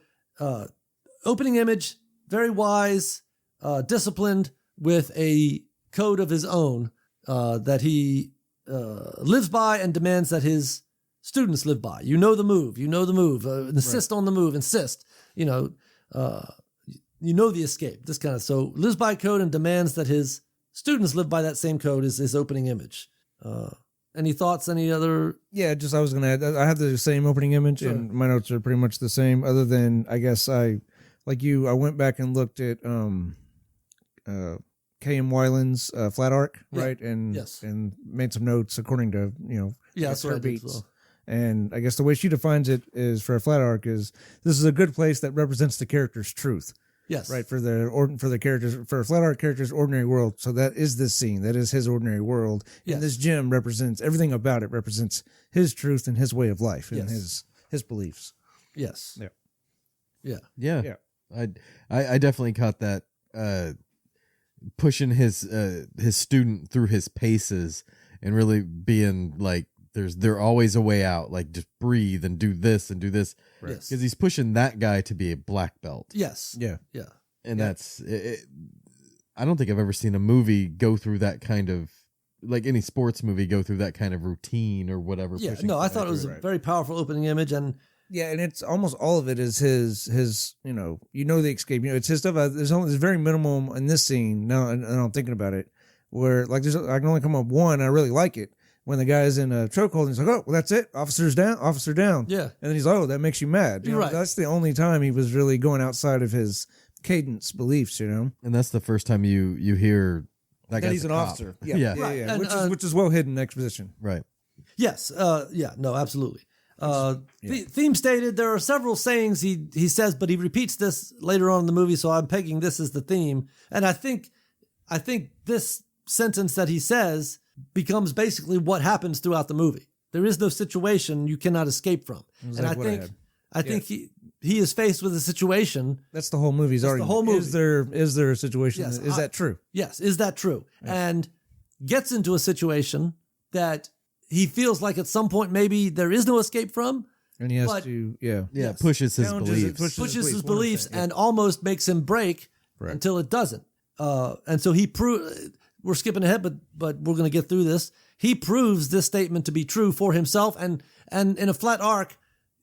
S1: opening image, very wise, disciplined, with a code of his own that he lives by and demands that his students live by. You know the move. Insist on the move. Insist. You know the escape. This kind of, so lives by code and demands that his students live by that same code as his opening image. Any thoughts? Any other?
S2: Yeah, just I was gonna add. I have the same opening image,
S1: Sure.
S2: and my notes are pretty much the same. Other than I guess I went back and looked at K.M. Weiland's Flat Arc,
S1: Yeah.
S2: right? And
S1: Yes.
S2: and made some notes according to
S1: Yeah, that's what I
S2: her
S1: did as
S2: beats.
S1: well.
S2: And I guess the way she defines it is for a flat arc is this is a good place that represents the character's truth.
S1: Yes.
S2: Right, for the characters, for a flat art character's ordinary world. So that is this scene. That is his ordinary world.
S1: Yes.
S2: And this gym represents everything about it represents his truth and his way of life and
S1: Yes.
S2: his beliefs.
S1: Yes.
S2: Yeah.
S1: Yeah.
S3: Yeah.
S2: Yeah.
S3: I definitely caught that pushing his student through his paces and really being like there's always a way out, like just breathe and do this and do this,
S1: Yes.
S3: because he's pushing that guy to be a black belt.
S1: Yes.
S2: Yeah.
S1: Yeah.
S3: And that's I don't think I've ever seen a movie go through that kind of, like any sports movie go through that kind of routine or whatever.
S1: Yeah.
S3: pushing
S1: No, I
S3: somebody
S1: thought it was
S3: through
S1: a very powerful opening image, and
S2: Yeah, and it's almost all of it is his the escape. It's his stuff. There's very minimal in this scene. Now, and I'm thinking about it, where like I can only come up one. I really like it when the guy's in a chokehold and he's like, "Oh, well, that's it. Officer down."
S1: Yeah.
S2: And then he's like, "Oh, that makes you mad."
S1: You're right.
S2: That's the only time he was really going outside of his cadence beliefs.
S3: And that's the first time you hear that
S2: That
S3: guy's
S2: he's
S3: a
S2: an
S3: cop.
S2: officer.
S3: Yeah.
S1: Right. And,
S2: which is well hidden exposition.
S3: Right.
S1: yes. Yeah. No, absolutely. Theme stated. There are several sayings he says, but he repeats this later on in the movie. So I'm pegging this as the theme, and I think this sentence that he says becomes basically what happens throughout the movie. There is no situation you cannot escape from, and
S2: Exactly what I
S1: I think he is faced with a situation.
S2: That's the whole movie's
S1: That's the
S2: argument.
S1: whole movie.
S2: Is there a situation?
S1: Yes,
S2: Is that true?
S1: Yes, is that true? And gets into a situation that he feels like at some point maybe there is no escape from.
S2: And he has
S1: But-
S2: to,
S1: Yes.
S3: pushes his
S2: Challenges it,
S3: beliefs.
S1: Pushes his
S2: 100%,
S1: beliefs
S2: yeah.
S1: and almost makes him break
S2: Correct.
S1: until it doesn't. And so we're skipping ahead, but we're going to get through this. He proves this statement to be true for himself, and in a flat arc,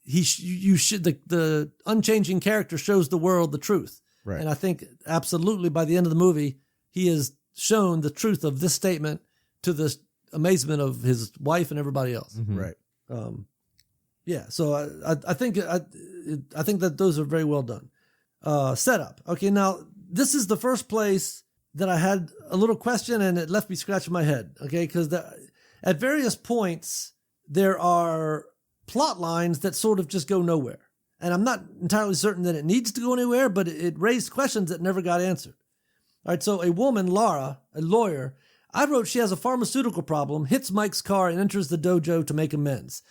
S1: the unchanging character shows the world the truth.
S2: Right.
S1: And I think absolutely by the end of the movie, he has shown the truth of this statement to the amazement of his wife and everybody else.
S3: Mhm.
S2: Right.
S1: Yeah, so I think that those are very well done. Setup. Okay, now this is the first place that I had a little question and it left me scratching my head. Okay, because at various points there are plot lines that sort of just go nowhere, and I'm not entirely certain that it needs to go anywhere, but it raised questions that never got answered. All right, so a woman, Laura, a lawyer, I wrote she has a pharmaceutical problem, hits Mike's car, and enters the dojo to make amends.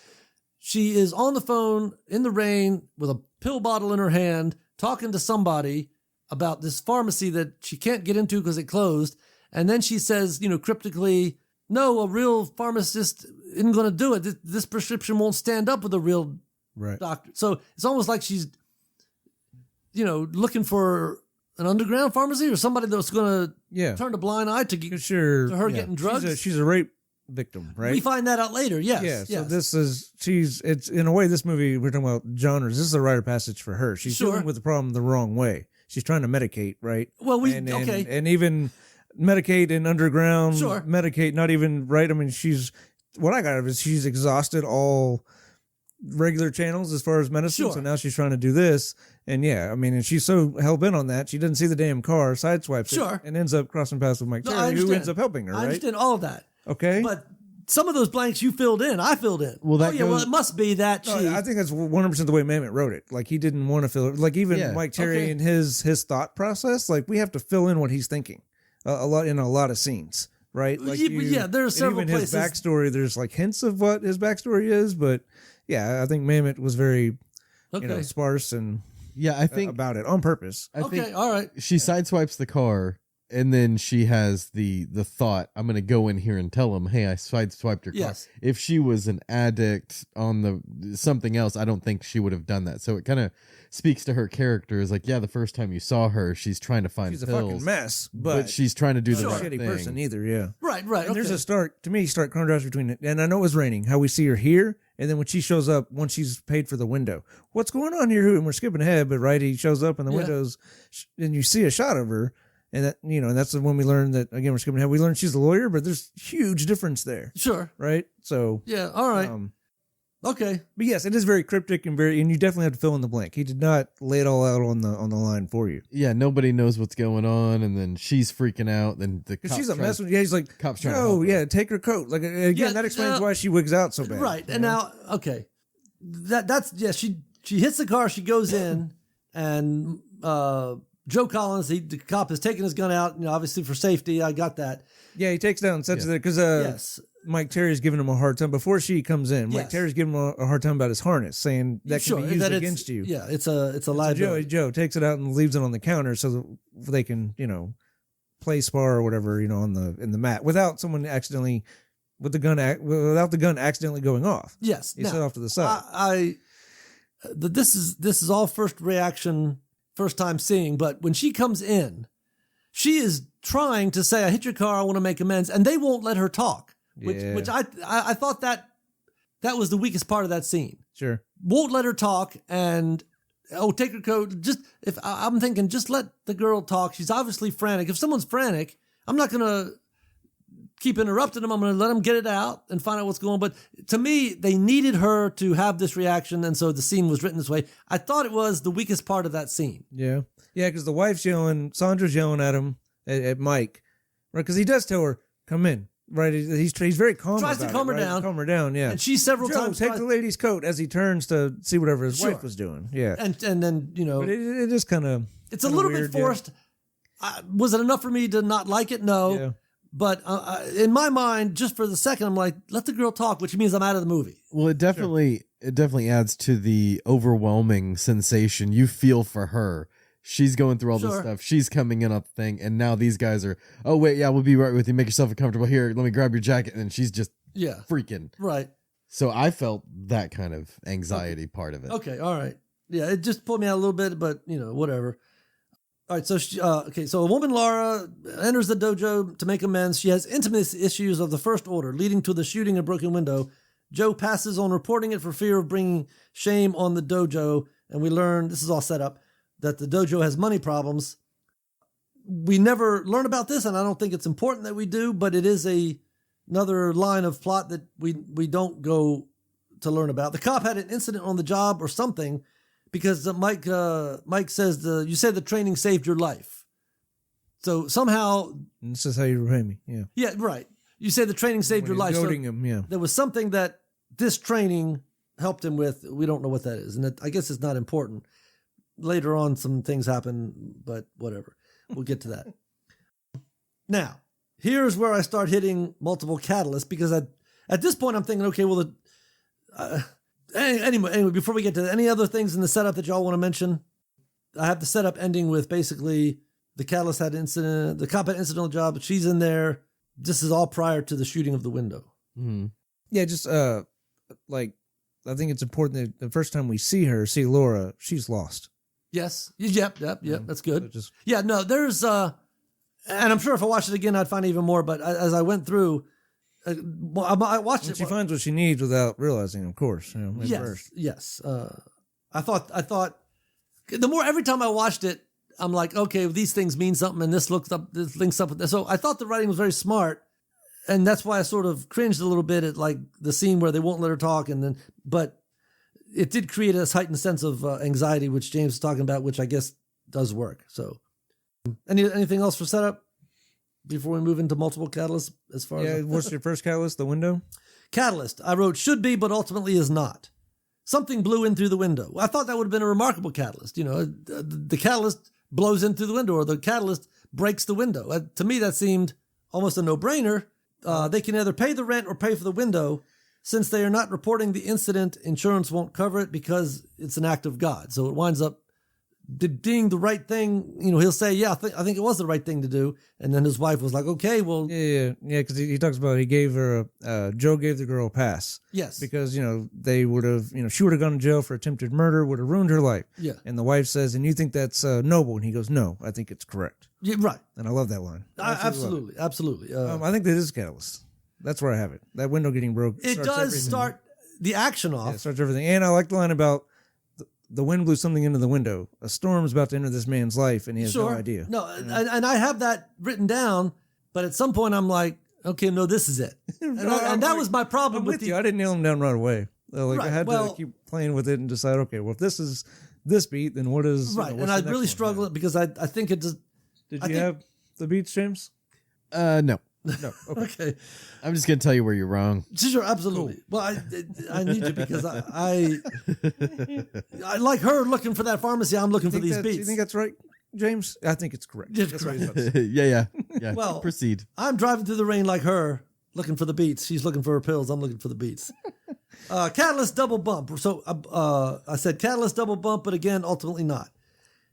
S1: She is on the phone in the rain with a pill bottle in her hand, talking to somebody about this pharmacy that she can't get into because it closed. And then she says, cryptically, no, a real pharmacist isn't going to do it. This prescription won't stand up with a real
S2: Right.
S1: doctor. So it's almost like she's, looking for an underground pharmacy or somebody that's going to
S2: Yeah.
S1: turn a blind eye to
S2: Sure.
S1: to her getting drugs.
S2: She's a rape victim, right?
S1: We find that out later. Yes.
S2: Yeah, so
S1: yes.
S2: it's in a way, this movie, we're talking about genres. This is a rite of passage for her. She's
S1: Sure.
S2: dealing with the problem the wrong way. She's trying to medicate, right?
S1: Well,
S2: and even medicate in underground,
S1: Sure.
S2: medicate, not even right. I mean, what I got out of it is she's exhausted all regular channels as far as medicine.
S1: Sure.
S2: So now she's trying to do this. And yeah, I mean, and she's so hell bent on that. She doesn't see the damn car, sideswipes
S1: Sure.
S2: it, and ends up crossing paths with Mike
S1: No, I
S2: Terry, who
S1: understand.
S2: ends up helping her,
S1: I
S2: right?
S1: understand all of that.
S2: Okay.
S1: But some of those blanks you filled in, I filled in.
S3: Well, that
S1: well,
S3: goes-
S1: it must be that
S2: No,
S1: she.
S2: I think that's 100% the way Mamet wrote it. Like, he didn't want to fill it. Like, even
S3: Yeah.
S2: Mike Terry
S1: Okay.
S2: and his thought process, like, we have to fill in what he's thinking a lot of scenes, right? Like,
S1: Yeah, there are
S2: and
S1: several
S2: even his
S1: places-
S2: backstory, there's like hints of what his backstory is, but yeah, I think Mamet was very,
S1: okay.
S2: sparse and
S3: Yeah, I think
S2: about it on purpose.
S3: I
S1: Okay.
S3: think
S1: All right.
S3: she sideswipes the car, and then she has the thought, I'm going to go in here and tell him, hey, I sideswiped your car.
S1: Yes.
S3: If she was an addict on the something else, I don't think she would have done that. So it kind of speaks to her character. Is like, yeah, the first time you saw her, she's trying to find
S2: She's a
S3: pills,
S2: fucking mess,
S3: but she's trying to do the
S2: not
S3: right
S2: a shitty
S3: thing.
S2: person either, yeah.
S1: Right.
S2: And there's
S1: okay.
S2: a stark contrast between it. And I know it was raining, how we see her here, and then when she shows up, once she's paid for the window. What's going on here? And we're skipping ahead, but right, he shows up in the
S1: Yeah.
S2: windows, and you see a shot of her, and that, and that's when we learn that, again, we're skipping ahead. We learn she's a lawyer, but there's huge difference there,
S1: Sure.
S2: right? So,
S1: Yeah. All right. Okay.
S2: but yes, it is very cryptic and you definitely have to fill in the blank. He did not lay it all out on the line for you.
S3: Yeah, nobody knows what's going on, and then she's freaking out. Then the
S2: Because
S3: cop
S2: she's a
S3: tries-
S2: mess. Yeah, he's like,
S3: Cop's trying to
S2: oh,
S3: help her.
S2: yeah, take her coat. Like, again,
S1: Yeah,
S2: that explains
S1: no.
S2: why she wigs out so bad.
S1: Right.
S2: you
S1: And
S2: know?
S1: now, okay. That's she hits the car. She goes in, and Joe Collins, the cop, has taken his gun out. Obviously for safety. I got that.
S2: Yeah, he takes down and sets it there because
S1: Yes.
S2: Mike Terry's giving him a hard time before she comes in. Mike
S1: Yes.
S2: Terry's giving him a hard time about his harness, saying that
S1: Sure,
S2: can be used
S1: that it's-
S2: against you.
S1: Yeah. It's a
S2: So
S1: liability.
S2: Joe takes it out and leaves it on the counter so that they can play spar or whatever in the mat without someone accidentally without the gun accidentally going off.
S1: Yes.
S2: He
S1: Now,
S2: set off to the side.
S1: This is all first reaction, first time seeing. But when she comes in, she is trying to say, "I hit your car. I want to make amends," and they won't let her talk.
S2: Yeah.
S1: Which I thought that was the weakest part of that scene.
S2: Sure.
S1: Won't let her talk, and take her coat. I'm thinking, just let the girl talk. She's obviously frantic. If someone's frantic, I'm not gonna keep interrupting them. I'm going to let them get it out and find out what's going on. But to me, they needed her to have this reaction, and so the scene was written this way. I thought it was the weakest part of that scene.
S2: Yeah. Yeah, because the wife's Sandra's yelling at him, at Mike, right? Because he does tell her, come in, right? He's very calm
S1: Tries to
S2: about
S1: calm
S2: it,
S1: her
S2: right?
S1: down.
S2: Calm her down, yeah.
S1: And she several
S2: Joe,
S1: times
S2: take
S1: tries-
S2: the lady's coat as he turns to see whatever his
S1: Sure.
S2: wife was doing. Yeah.
S1: and then,
S2: But it is kind of...
S1: it's a little bit forced. Was it enough for me to not like it? No.
S2: Yeah.
S1: But in my mind, just for the second, I'm like, let the girl talk, which means I'm out of the movie.
S3: Well, it definitely it definitely adds to the overwhelming sensation you feel for her. She's going through all this
S1: Sure.
S3: stuff. She's coming in up the thing, and now these guys are, oh wait, yeah, we'll be right with you. Make yourself comfortable here. Let me grab your jacket, and she's just
S1: Yeah.
S3: freaking.
S1: Right.
S3: So I felt that kind of anxiety part of it.
S1: Okay. All right. Yeah. It just pulled me out a little bit, but whatever. All right. So so a woman, Laura, enters the dojo to make amends. She has intimacy issues of the first order, leading to the shooting and broken window. Joe passes on reporting it for fear of bringing shame on the dojo, and we learn, this is all set up, that the dojo has money problems. We never learn about this, and I don't think it's important that we do, but it is another line of plot that we don't go to learn about. The cop had an incident on the job or something, because Mike says you said the training saved your life. So somehow,
S2: And this is how you repay me. Yeah.
S1: yeah, right. You say the training saved your
S2: When
S1: life.
S2: he's
S1: So
S2: goading him, yeah.
S1: there was something that this training helped him with. We don't know what that is, and I guess it's not important. Later on, some things happen, but whatever. We'll get to that. Now, here's where I start hitting multiple catalysts, because at this point I'm thinking, okay, well, anyway, before we get to any other things in the setup that y'all want to mention, I have the setup ending with basically the catalyst had incident, the cop had incident on the job, she's in there. This is all prior to the shooting of the window.
S3: Mhm.
S2: Yeah, just like I think it's important that the first time we see Laura, she's lost.
S1: Yes. Yep. That's good.
S2: So just
S1: Yeah, no, there's and I'm sure if I watched it again, I'd find even more. But as I went through, I watched
S2: and
S1: it.
S2: she finds what she needs without realizing, of course. At
S1: Yes,
S2: first.
S1: yes. I thought the more every time I watched it, I'm like, okay, these things mean something, and this links up with this. So I thought the writing was very smart, and that's why I sort of cringed a little bit at like the scene where they won't let her talk, but it did create a heightened sense of anxiety, which James was talking about, which I guess does work. So, anything else for setup before we move into multiple catalysts? As far
S2: Yeah,
S1: as
S2: what's your first catalyst? The window?
S1: catalyst, I wrote should be, but ultimately is not. Something blew in through the window. I thought that would have been a remarkable catalyst. The catalyst blows in through the window, or the catalyst breaks the window. To me, that seemed almost a no-brainer. They can either pay the rent or pay for the window. Since they are not reporting the incident, insurance won't cover it because it's an act of God. So it winds up being the right thing. He'll say, yeah, I think it was the right thing to do. And then his wife was like, okay, well,
S2: Yeah, because he talks about he gave her Joe gave the girl a pass
S1: yes.
S2: because they would have she would have gone to jail for attempted murder, would have ruined her life.
S1: Yeah.
S2: And the wife says, and you think that's noble? And he goes, no, I think it's correct.
S1: Yeah, right.
S2: And I love that line.
S1: Absolutely. Absolutely.
S2: I think that is a catalyst. That's where I have it. That window getting broke.
S1: It
S2: starts
S1: does
S2: everything.
S1: start the action
S2: Yeah,
S1: off.
S2: it starts everything. And I like the line about the wind blew something into the window. A storm's about to enter this man's life, and he has no idea.
S1: No, and I have that written down, but at some point I'm like, okay, no, this is it. And that was my problem
S2: I'm
S1: with
S2: with you. I didn't nail him down right away. I
S1: Right,
S2: had
S1: well-
S2: to keep playing with it and decide, okay, well, if this is this beat, then what is
S1: right.
S2: what's
S1: And
S2: the
S1: I
S2: next
S1: really
S2: one?
S1: struggled because I think it just
S2: Did
S1: I
S2: you
S1: think-
S2: have the beats, James?
S3: No.
S2: No. Okay.
S1: okay.
S3: I'm just gonna tell you where you're wrong.
S1: Sure, absolutely. Well, I need you because I like her looking for that pharmacy. I'm looking for these
S2: Do you
S1: beats.
S2: think that's right, James? I think it's correct.
S1: It's
S2: That's what
S1: correct.
S2: he's about to say.
S3: yeah.
S1: Well-
S3: Proceed.
S1: I'm driving through the rain like her, looking for the beats. She's looking for her pills. I'm looking for the beats. Catalyst double bump. So I said catalyst double bump, but again, ultimately not.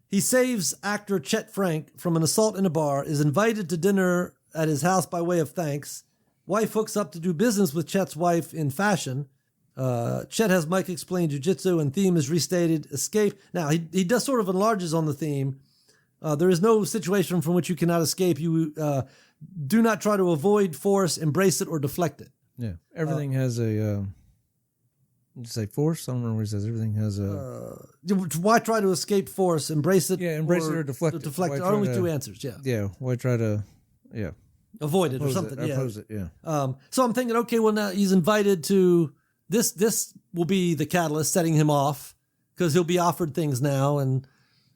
S1: He saves actor Chet Frank from an assault in a bar, is invited to dinner at his house by way of thanks. Wife hooks up to do business with Chet's wife in fashion. Chet has Mike explain jujitsu, and theme is restated. Escape. Now, he does sort of enlarges on the theme. There is no situation from which you cannot escape. You do not try to avoid force, embrace it, or deflect it.
S2: Yeah. Everything has a. Did you say force? I don't remember what he says. Everything has a.
S1: Why try to escape force? Embrace it.
S2: Yeah, embrace it or deflect it.
S1: Deflect it.
S2: Why
S1: Are only
S2: try to-
S1: two answers. Yeah.
S2: Yeah. Why try to. Yeah.
S1: Avoid it or
S2: Oppose
S1: something.
S2: it.
S1: Yeah.
S2: Oppose it. Yeah.
S1: So I'm thinking, okay, well now he's invited to this. This will be the catalyst setting him off because he'll be offered things now, and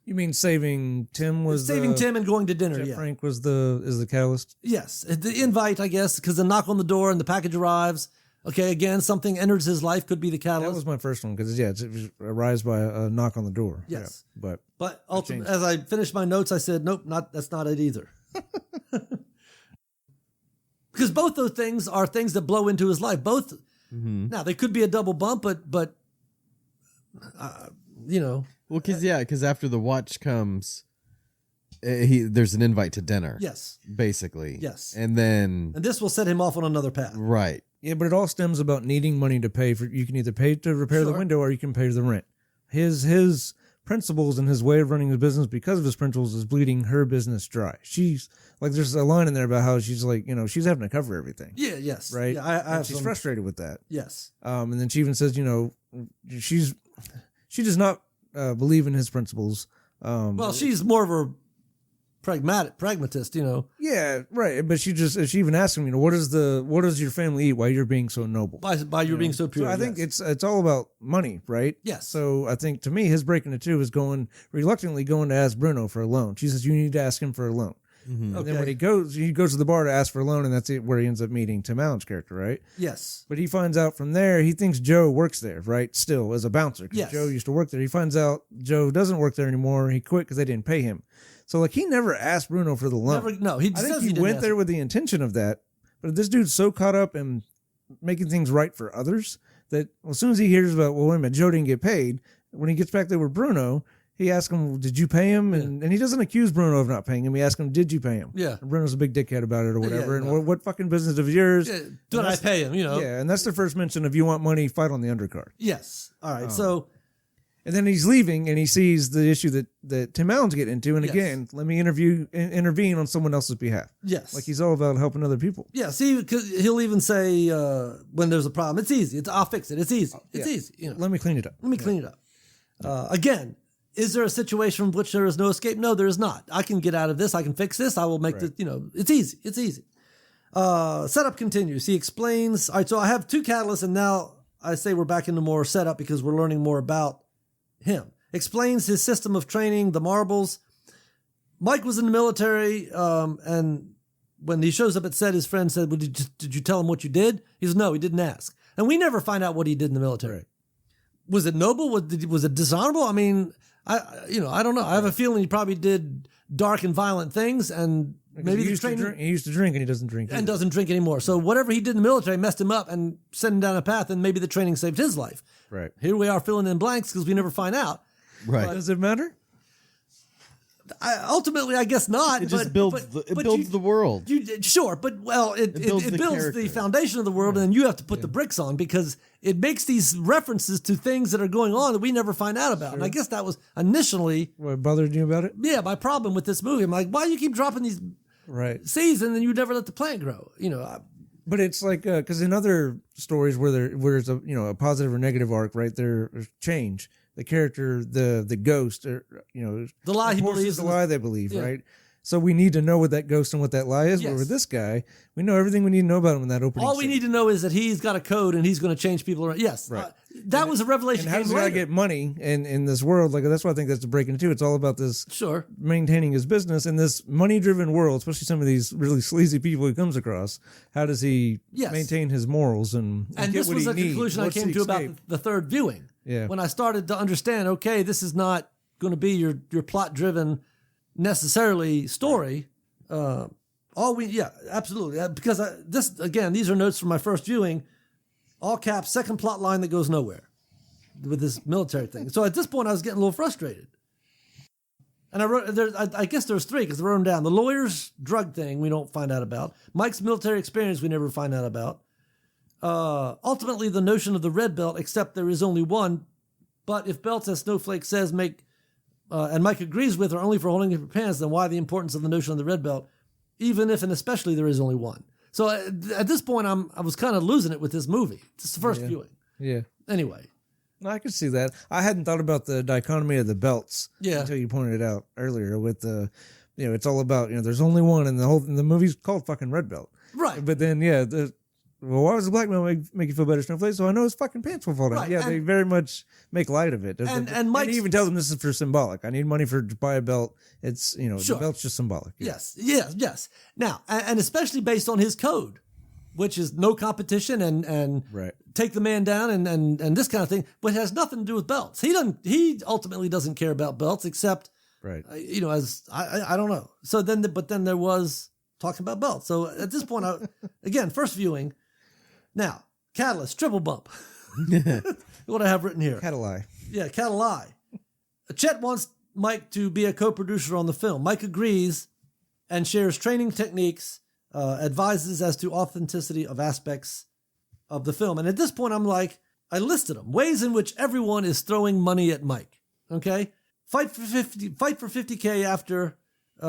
S2: You mean saving Tim was
S1: saving Tim and going to dinner.
S2: Chet
S1: Yeah.
S2: Frank was the catalyst.
S1: Yes, the invite, I guess, because the knock on the door and the package arrives. Okay, again, something enters his life, could be the
S2: That
S1: catalyst.
S2: was my first one because it was arrives by a knock on the door.
S1: Yes.
S2: Yeah, but
S1: But ultimately,
S2: changed.
S1: as I finished my notes, I said, nope, that's not it either. Because both those things are things that blow into his life. Both now they could be a double bump, but You know,
S3: Well, because after the watch comes, there's an invite to dinner.
S1: yes.
S3: Basically.
S1: Yes.
S3: And then,
S1: And this will set him off on another path.
S3: right.
S2: Yeah, but it all stems about needing money to pay for. You can either pay to repair the
S1: Sure.
S2: window or you can pay the rent. His principles and his way of running his business, because of his principles, is bleeding her business dry. She's like, there's a line in there about how she's like, you know, she's having to cover everything,
S1: Yeah, yes.
S2: right?
S1: Yeah, I
S2: And
S1: have
S2: she's
S1: some-
S2: frustrated with that.
S1: Yes.
S2: And then she even says, you know, she does not believe in his principles.
S1: Well, she's more of a pragmatist, you know,
S2: Yeah, right. But she even asked him, you know, what does your family eat while you're being so noble?
S1: by you being so pure.
S2: So I think
S1: yes.
S2: it's all about money, right?
S1: Yes.
S2: So I think to me, his breaking the two is reluctantly going to ask Bruno for a loan. She says, you need to ask him for a loan.
S3: Mhm.
S2: And then when he goes to the bar to ask for a loan, and that's it, where he ends up meeting Tim Allen's character, right?
S1: Yes.
S2: But he finds out from there, he thinks Joe works there, right? Still as a bouncer. 'Cause
S1: Yes.
S2: Joe used to work there. He finds out Joe doesn't work there anymore. He quit because they didn't pay him. So like he never asked Bruno for the loan.
S1: He
S2: I
S1: says
S2: think
S1: he
S2: he
S1: didn't
S2: went
S1: ask
S2: there
S1: him.
S2: with the intention of that, but this dude's so caught up in making things right for others that as soon as he hears about, well, wait a minute, Joe didn't get paid, when he gets back there with Bruno, he asks him, did you pay him? And he doesn't accuse Bruno of not paying him. He asks him, did you pay him?
S1: Yeah.
S2: And Bruno's a big dickhead about it or whatever.
S1: yeah.
S2: And what fucking business of yours?
S1: Yeah, did I pay him? You know.
S2: Yeah, and that's the first mention of you want money, fight on the undercard.
S1: Yes. All right. So
S2: And then he's leaving and he sees the issue that Tim Allen's getting into. And
S1: Yes.
S2: again, let me intervene on someone else's behalf.
S1: yes.
S2: Like he's all about helping other people.
S1: Yeah. See, because he'll even say when there's a problem, it's easy. I'll fix it. It's easy. It's
S2: Yeah.
S1: easy. You know.
S2: Let me clean it up.
S1: Let me clean it up. Again, is there a situation from which there is no escape? No, there is not. I can get out of this. I can fix this. I will make
S2: Right.
S1: it's easy. It's easy. Setup continues. He explains. All right, so I have two catalysts, and now I say we're back into more setup because we're learning more about him. Explains his system of training, the marbles. Mike was in the military, and when he shows up at set, his friend said, well, did you tell him what you did? He says, no, he didn't ask. And we never find out what he did in the military.
S2: Right.
S1: Was it noble? Was it dishonorable? I mean, I don't know. I have a feeling he probably did dark and violent things, and maybe
S2: he
S1: the
S2: used, to
S1: training
S2: drink, he used to drink and he doesn't drink.
S1: and
S2: either.
S1: doesn't drink anymore. So whatever he did in the military messed him up and sent him down a path, and maybe the training saved his life.
S2: Right.
S1: Here we are filling in blanks because we never find out.
S3: Right.
S2: Does it matter?
S1: Ultimately, I guess not.
S3: It just builds the world.
S1: Sure, but it
S3: builds
S1: builds
S3: the
S1: the
S3: character.
S1: foundation of the world, and you have to put the bricks on because it makes these references to things that are going on that we never find out about. And I guess that was initially,
S2: What bothered you about it?
S1: my problem with this movie. I'm like, why do you keep dropping these
S2: Right.
S1: seeds and then you never let the plant grow?
S2: But it's like because in other stories where there's a positive or negative arc, right? There's change. The character, the ghost, or
S1: The lie he
S2: enforces
S1: believes
S2: the
S1: in the-
S2: lie they believe,
S1: Yeah.
S2: right? So we need to know what that ghost and what that lie is. But
S1: Yes.
S2: with this guy, we know everything we need to know about him in that opening.
S1: All we
S2: scene.
S1: need to know is that he's got a code and he's going to change people around. Yes,
S2: Right.
S1: that was a revelation.
S2: And how
S1: came
S2: does the guy
S1: later.
S2: get money in this world? Like that's why I think that's the breaking too. It's all about this
S1: Sure.
S2: maintaining his business in this money-driven world, especially some of these really sleazy people he comes across. How does he
S1: Yes.
S2: maintain his morals and
S1: And
S2: get
S1: this
S2: what
S1: was
S2: he
S1: a
S2: needs?
S1: conclusion I
S2: What's
S1: came
S2: the
S1: to about
S2: escape?
S1: the third viewing.
S2: Yeah.
S1: When I started to understand, okay, this is not going to be your plot-driven necessarily story. Absolutely. Because these are notes from my first viewing. All caps, second plot line that goes nowhere with this military thing. So at this point, I was getting a little frustrated. And I wrote, I guess there's three because I wrote them down. The lawyer's drug thing we don't find out about. Mike's military experience we never find out about. Ultimately, the notion of the red belt, except there is only one. But if belts, as Snowflake says, and Mike agrees with, are only for holding your pants, then why the importance of the notion of the red belt, even if and especially there is only one? So at this point, I was kind of losing it with this movie. This is the first viewing.
S2: Yeah.
S1: Anyway,
S2: No, I could see that. I hadn't thought about the dichotomy of the belts
S1: Yeah.
S2: until you pointed it out earlier with the, it's all about, there's only one and the movie's called fucking Red Belt.
S1: right.
S2: But then, why was the black man make you feel better, Snowflake? So I know his fucking pants will fall down.
S1: Right,
S2: Yeah,
S1: and-
S2: they very much make light of it.
S1: And Mike's-
S2: he even tells them this is for symbolic. I need money to buy a belt. It's,
S1: Sure.
S2: the belt's just symbolic. Yeah.
S1: Yes. Now, and especially based on his code, which is no competition and
S2: Right.
S1: take the man down and this kind of thing, but it has nothing to do with belts. He ultimately doesn't care about belts except,
S2: Right.
S1: as I don't know. So then, but then there was talking about belts. So at this point, again, first viewing. Now, Catalyst, triple bump. What I have written here.
S2: Had a lie.
S1: Yeah, cattle lie. Chet wants Mike to be a co-producer on the film. Mike agrees and shares training techniques, advises as to authenticity of aspects of the film. And at this point, I'm like, I listed them. Ways in which everyone is throwing money at Mike. Okay? Fight for 50K after they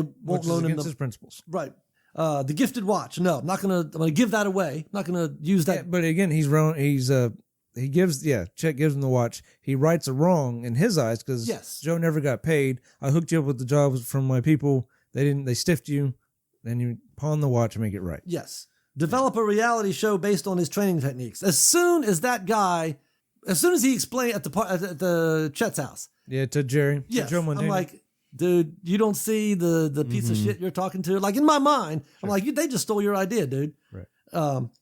S1: won't
S2: Which is
S1: loan him
S2: against
S1: the
S2: his principles.
S1: right. The gifted watch. No, I'm gonna give that away. I'm not gonna use that.
S2: Yeah, but again, he's wrong. He gives Chet gives him the watch. He rights a wrong in his eyes because
S1: Yes.
S2: Joe never got paid. I hooked you up with the jobs from my people. They stiffed you. Then you pawn the watch and make it right.
S1: Yes. Develop a reality show based on his training techniques. As soon as he explained at the Chet's house.
S2: Yeah, to Jerry.
S1: Yes.
S2: To Joe Montana.
S1: I'm like, dude, you don't see the piece of shit you're talking to. Like in my mind, I'm like, they just stole your idea, dude.
S2: Right.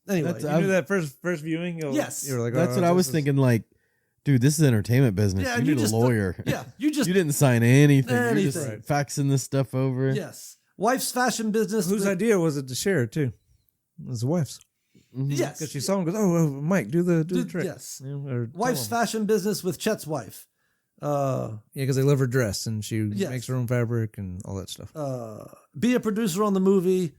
S1: Anyway.
S2: you knew that first viewing.
S1: Yes.
S2: You were like,
S3: That's
S2: oh,
S3: what I was
S2: this is-
S3: thinking. Like, dude, this is entertainment business.
S1: Yeah,
S3: you
S1: and
S3: need a lawyer.
S1: you just
S3: you didn't sign anything. You're just
S1: Anything.
S3: faxing this stuff over.
S1: yes. Wife's fashion business.
S2: Whose idea was it to share it too? It was the wife's.
S1: Yes.
S2: Because she saw him and goes, oh, Mike, do the trick.
S1: Yes.
S2: You know, or tell
S1: Wife's
S2: him.
S1: fashion business with Chet's wife.
S2: Yeah, because they love her dress and she
S1: Yes.
S2: makes her own fabric and all that stuff.
S1: Be a producer on the movie.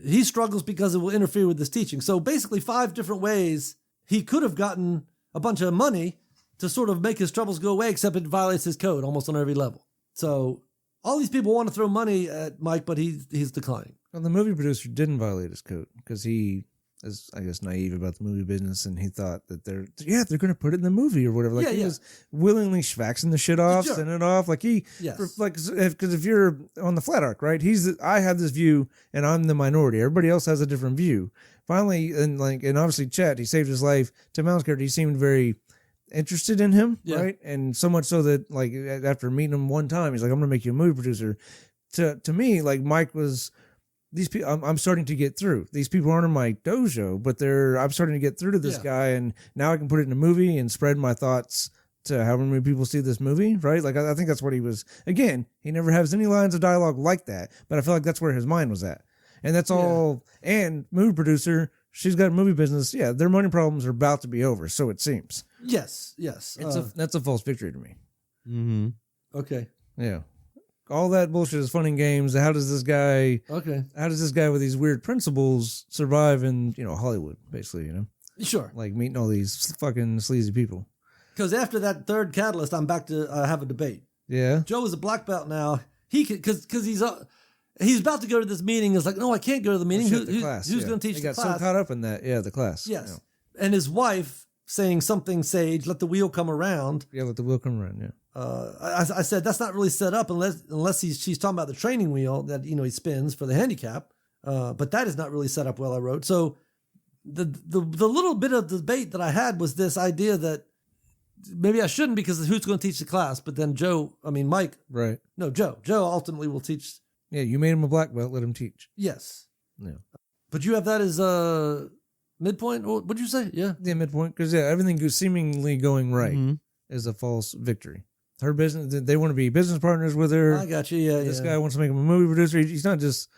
S1: He struggles because it will interfere with his teaching. So basically 5 different ways he could have gotten a bunch of money to sort of make his troubles go away, except it violates his code almost on every level. So all these people want to throw money at Mike, but he's declining.
S2: Well, the movie producer didn't violate his code because he is, I guess, naive about the movie business, and he thought that they're going to put it in the movie or whatever. Like he was willingly faxing the shit off,
S1: Sure.
S2: sending it off. Like
S1: Yes.
S2: because if you're on the flat arc, right? I have this view, and I'm the minority. Everybody else has a different view. Finally, and obviously, Chet, he saved his life. Tim Allen's character, he seemed very interested in him,
S1: Yeah.
S2: right? And so much so that, like, after meeting him one time, he's like, "I'm going to make you a movie producer." To me, like, Mike was. These people, I'm starting to get through. These people aren't in my dojo, but I'm starting to get through to this guy, and now I can put it in a movie and spread my thoughts to however many people see this movie, right? Like, I think that's what he was. Again, he never has any lines of dialogue like that, but I feel like that's where his mind was at, and that's all. And movie producer, she's got a movie business. Yeah, their money problems are about to be over, so it seems.
S1: Yes.
S2: That's a false victory to me.
S3: Mm-hmm.
S1: Okay.
S2: Yeah. All that bullshit is fun and games. How does this guy with these weird principles survive in, Hollywood, basically,
S1: Sure.
S2: like meeting all these fucking sleazy people.
S1: Because after that third catalyst, I'm back to have a debate.
S2: Yeah.
S1: Joe is a black belt now. He could, because he's about to go to this meeting. It's like, no, I can't go to the meeting.
S2: Shit, the class,
S1: Who's
S2: yeah.
S1: going to teach
S2: They
S1: the
S2: got
S1: class?
S2: so caught up in that. Yeah, the class.
S1: Yes. And his wife saying something sage, let the wheel come around.
S2: Yeah, let the wheel come around. Yeah.
S1: I said that's not really set up unless she's talking about the training wheel that he spins for the handicap. But that is not really set up well, I wrote. So the little bit of debate that I had was this idea that maybe I shouldn't because who's going to teach the class? But then Mike.
S2: Right.
S1: No, Joe. Joe ultimately will teach.
S2: Yeah, you made him a black belt. Let him teach.
S1: Yes.
S2: Yeah.
S1: But you have that as midpoint. What'd you say? Yeah.
S2: Yeah, midpoint. Because everything goes seemingly going right
S3: Mhm.
S2: is a false victory. Her business. They want to be business partners with her.
S1: I got you. Yeah.
S2: This guy wants to make him a movie producer. He's not just,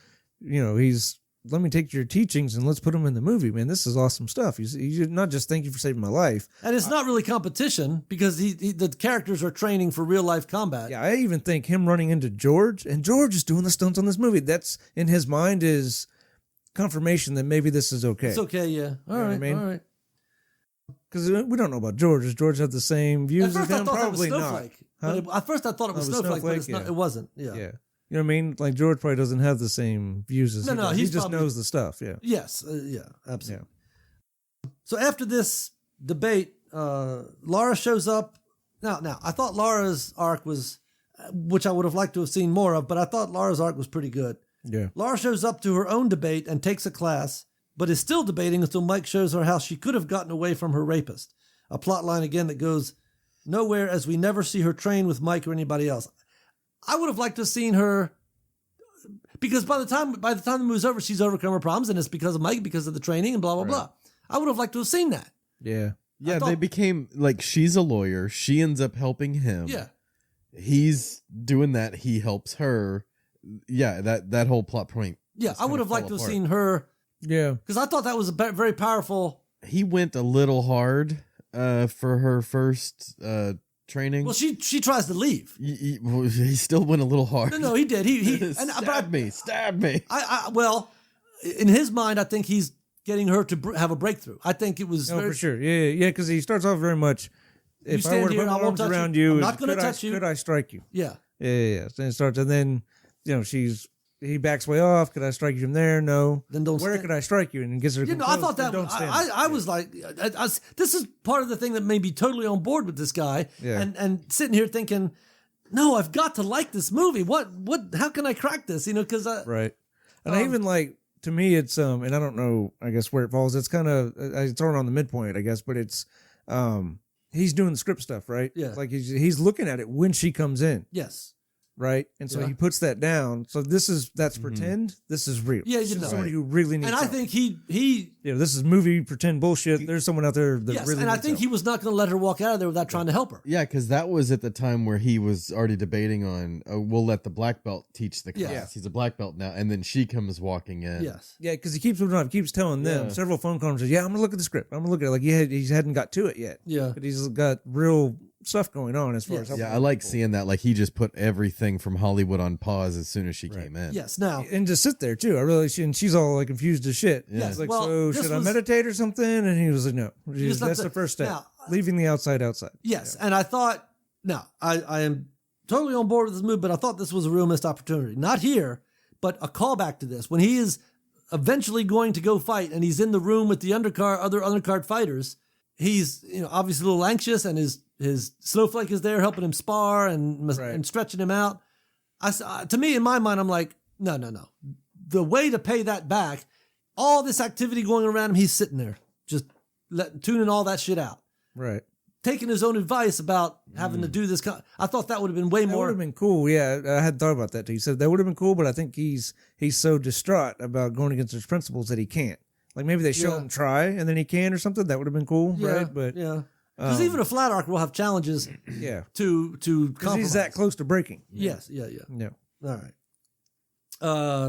S2: he's let me take your teachings and let's put them in the movie, man. This is awesome stuff. He's not just thank you for saving my life.
S1: And it's not really competition because the characters are training for real life combat.
S2: Yeah, I even think him running into George and George is doing the stunts on this movie. That's in his mind is confirmation that maybe this is okay.
S1: It's okay. Yeah. All right.
S2: what I mean?
S1: All right.
S2: Because we don't know about George. Does George have the same
S1: At
S2: views as
S1: first I
S2: him?
S1: thought that was
S2: Probably not.
S1: Snowflake.
S2: Huh?
S1: But at first I thought it was
S2: Oh, it was
S1: Snowflake, but
S2: Snowflake, yeah.
S1: it wasn't. Yeah.
S2: Yeah. You know what I mean? Like George probably doesn't have the same views as
S1: No,
S2: he
S1: no,
S2: does. He
S1: he's
S2: just
S1: probably-
S2: knows the stuff. Yeah.
S1: Yes. Yeah. Absolutely. So after this debate, Laura shows up. Now I thought Laura's arc was, which I would have liked to have seen more of, but I thought Laura's arc was pretty good.
S2: Yeah.
S1: Laura shows up to her own debate and takes a class, but is still debating until Mike shows her how she could have gotten away from her rapist. A plot line again that goes nowhere as we never see her train with Mike or anybody else. I would have liked to have seen her because by the time the movie's over, she's overcome her problems and it's because of Mike, because of the training and blah, blah, blah. I would have liked to have seen that.
S2: Yeah.
S3: Yeah,
S1: thought-
S3: they became like she's a lawyer. She ends up helping him.
S1: Yeah.
S3: He's doing that. He helps her. Yeah, that whole plot point.
S1: Yeah.
S3: just
S1: I would
S3: kinda
S1: have liked
S3: fell
S1: to have
S3: apart.
S1: seen her
S2: Yeah.
S1: because I thought that was a very powerful
S3: he went a little hard for her first training.
S1: Well, she tries to leave.
S3: He still went a little hard.
S1: No, he did. He
S3: stab me.
S1: Well, in his mind, I think he's getting her to have a breakthrough. I think it was.
S2: Oh, for sure. Yeah, because he starts off very much. If I
S1: stand
S2: were to
S1: here,
S2: put my
S1: I won't
S2: arms
S1: touch
S2: around
S1: you.
S2: you,
S1: I'm not gonna touch you.
S2: Could I strike you?
S1: Yeah.
S2: Yeah. And it starts, and then he backs way off. Could I strike you from there? No.
S1: Then don't.
S2: Where could I strike you? And gets her.
S1: I thought that. I was like, this is part of the thing that made me totally on board with this guy.
S2: Yeah.
S1: And sitting here thinking, no, I've got to like this movie. What? How can I crack this? Because
S2: right. And I even like. To me, it's and I don't know, I guess where it falls. It's kind of it's thrown on the midpoint, I guess, but it's he's doing the script stuff, right?
S1: Yeah.
S2: Like he's looking at it when she comes in,
S1: yes.
S2: right? And so
S1: Yeah.
S2: he puts that down. So that's pretend. This is real.
S1: Yeah,
S2: This
S1: you
S2: is
S1: know.
S2: somebody who really needs.
S1: And I
S2: help.
S1: think he
S2: this is movie pretend bullshit. There's someone out there that
S1: yes,
S2: really.
S1: and I
S2: needs
S1: think
S2: help.
S1: he was not going to let her walk out of there without trying to help her.
S3: Yeah, because that was at the time where he was already debating on, we'll let the black belt teach the class.
S1: Yeah.
S3: He's a black belt now. And then she comes walking in.
S1: Yes.
S2: Yeah, because he keeps moving on. He keeps telling them
S3: Yeah.
S2: several phone calls. Yeah, I'm gonna look at the script. I'm gonna look at it. Like he hadn't got to it yet.
S1: Yeah.
S2: But he's got real stuff going on as far as helping
S3: Yeah, I like
S2: people.
S3: seeing that. Like he just put everything from Hollywood on pause as soon as she came in.
S1: Yes. Now.
S2: And just sit there too. And she's all like confused as shit.
S3: Yeah.
S2: It's like,
S1: Well,
S2: so
S1: this
S2: should I
S1: was-
S2: meditate or something? And he was like, no.
S1: just
S2: That's
S1: have
S2: the
S1: to-
S2: first step.
S1: now-
S2: Leaving the outside.
S1: Yes, and I thought. Now I am totally on board with this movie, but I thought this was a real missed opportunity. Not here, but a callback to this when he is eventually going to go fight, and he's in the room with the other undercard fighters. He's obviously a little anxious, and his snowflake is there helping him spar and
S2: Right.
S1: stretching him out. To me, in my mind, I'm like, no. The way to pay that back, all this activity going around him, he's sitting there just tuning all that shit out,
S2: Right.
S1: taking his own advice about having to do this. I thought that would have been way
S2: That would
S1: more.
S2: have been cool. Yeah, I had thought about that too. He said that would have been cool, but I think he's so distraught about going against his principles that he can't. Like maybe they show
S1: Yeah.
S2: him try and then he can or something. That would have been cool,
S1: Yeah,
S2: right? But
S1: yeah, because even a flat arc will have challenges
S2: yeah,
S1: to
S2: because
S1: compromise.
S2: he's that close to breaking.
S1: Yes, yeah.
S2: Yeah.
S1: All right.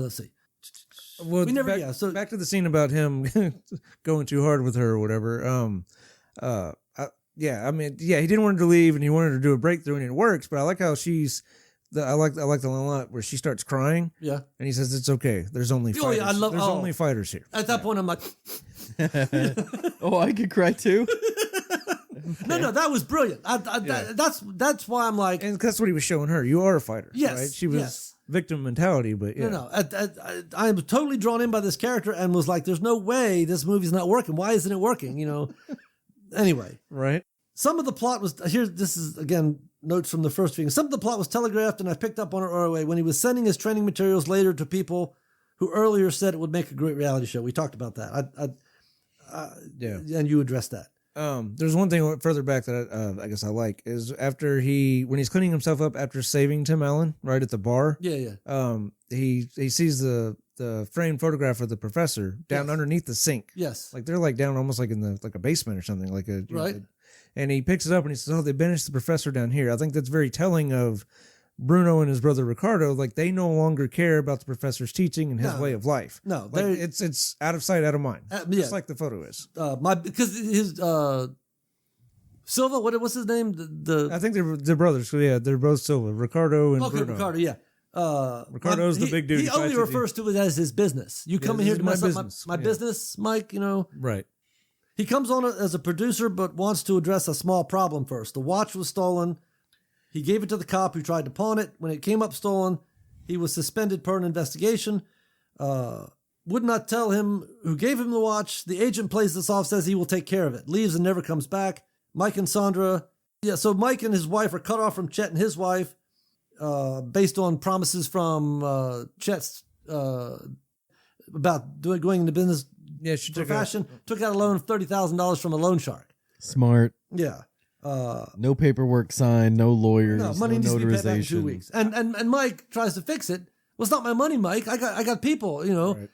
S1: Let's see.
S2: Well,
S1: We never-
S2: back,
S1: yeah, so-
S2: back to the scene about him going too hard with her or whatever. I mean, he didn't want her to leave and he wanted her to do a breakthrough and it works. But I like how I like the line a lot where she starts crying
S1: Yeah.
S2: and he says it's okay. There's only
S1: Oh,
S2: fighters.
S1: yeah, I love-
S2: There's
S1: oh.
S2: only fighters here.
S1: At that point, I'm like,
S3: Oh, I could cry too.
S1: no, that was brilliant. That's why I'm like,
S2: And that's what he was showing her. You are a fighter.
S1: Yes,
S2: Right? She was
S1: yes.
S2: victim mentality, but yeah.
S1: no. I am totally drawn in by this character and was like, there's no way this movie's not working. Why isn't it working? Anyway.
S2: Right?
S1: Some of the plot was here. This is again notes from the first viewing. Some of the plot was telegraphed, and I picked up on it right away when he was sending his training materials later to people who earlier said it would make a great reality show. We talked about that.
S2: Yeah.
S1: And you addressed that.
S2: There's one thing further back that I guess I like is after when he's cleaning himself up after saving Tim Allen right at the bar.
S1: Yeah.
S2: He sees the framed photograph of the professor down
S1: Yes.
S2: underneath the sink.
S1: Yes.
S2: Like they're like down almost like in a basement or something like a
S1: Right.
S2: And he picks it up and he says, "Oh, they banished the professor down here." I think that's very telling of Bruno and his brother Ricardo. Like they no longer care about the professor's teaching and his
S1: No.
S2: way of life.
S1: No,
S2: like
S1: they-
S2: it's out of sight, out of mind.
S1: Yeah.
S2: Just like the photo is.
S1: Because his Silva. What's his name?
S2: I think they're brothers. So yeah, they're both Silva, Ricardo and
S1: Okay,
S2: Bruno.
S1: Ricardo. Yeah.
S2: Ricardo's the big dude.
S1: He
S2: He
S1: only
S2: fights with
S1: refers to it as his business. You come in
S2: this
S1: here
S2: is
S1: to
S2: my
S1: mess up
S2: business.
S1: my
S2: Yeah.
S1: business, Mike.
S2: Right.
S1: He comes on as a producer, but wants to address a small problem first. The watch was stolen. He gave it to the cop who tried to pawn it. When it came up stolen, he was suspended per an investigation. Would not tell him who gave him the watch. The agent plays this off, says he will take care of it. Leaves and never comes back. Mike and Sandra. Yeah, so Mike and his wife are cut off from Chet and his wife based on promises from Chet's about going into business
S2: Yeah, she
S1: for
S2: took
S1: fashion. Took out a loan of $30,000 from a loan shark.
S3: Smart.
S1: Yeah.
S3: No paperwork signed, no lawyers,
S1: No,
S3: no,
S1: money needs to be paid back in 2
S3: notarization.
S1: weeks. And Mike tries to fix it. Well, it's not my money, Mike. I got people,
S2: Right.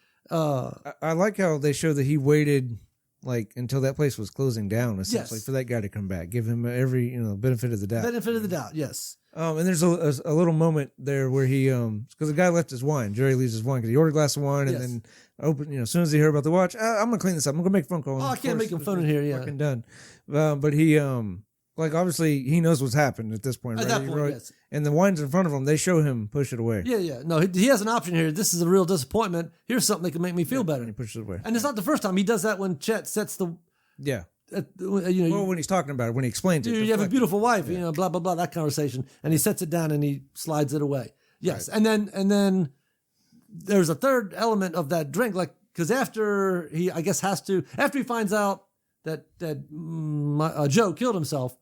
S2: I like how they show that he waited like until that place was closing down, essentially,
S1: Yes.
S2: for that guy to come back. Give him every benefit of the doubt.
S1: benefit of the doubt, yes.
S2: And there's a little moment there where he because the guy left his wine. Jerry leaves his wine because he ordered a glass of wine and
S1: Yes.
S2: then as soon as he heard about the watch, I'm gonna clean this up. I'm gonna make a phone call.
S1: Oh, I can't make him phone in here. Yeah,
S2: Fucking done. But he like obviously he knows what's happened at this point.
S1: at
S2: right?
S1: that
S2: He
S1: point,
S2: wrote-
S1: yes.
S2: And the wine's in front of him. They show him push it away.
S1: Yeah. No, he has an option here. This is a real disappointment. Here's something that can make me feel
S2: And
S1: better.
S2: he pushes it away.
S1: And it's not the first time he does that when Chet sets the.
S2: Yeah.
S1: You know,
S2: Well, when he's talking about it, when he explains it,
S1: you have a
S2: deflect-
S1: beautiful wife, you know, blah blah blah, that conversation, and he sets it down and he slides it away. Yes, and then there's a third element of that drink, like because after he, I guess, after he finds out that Joe killed himself,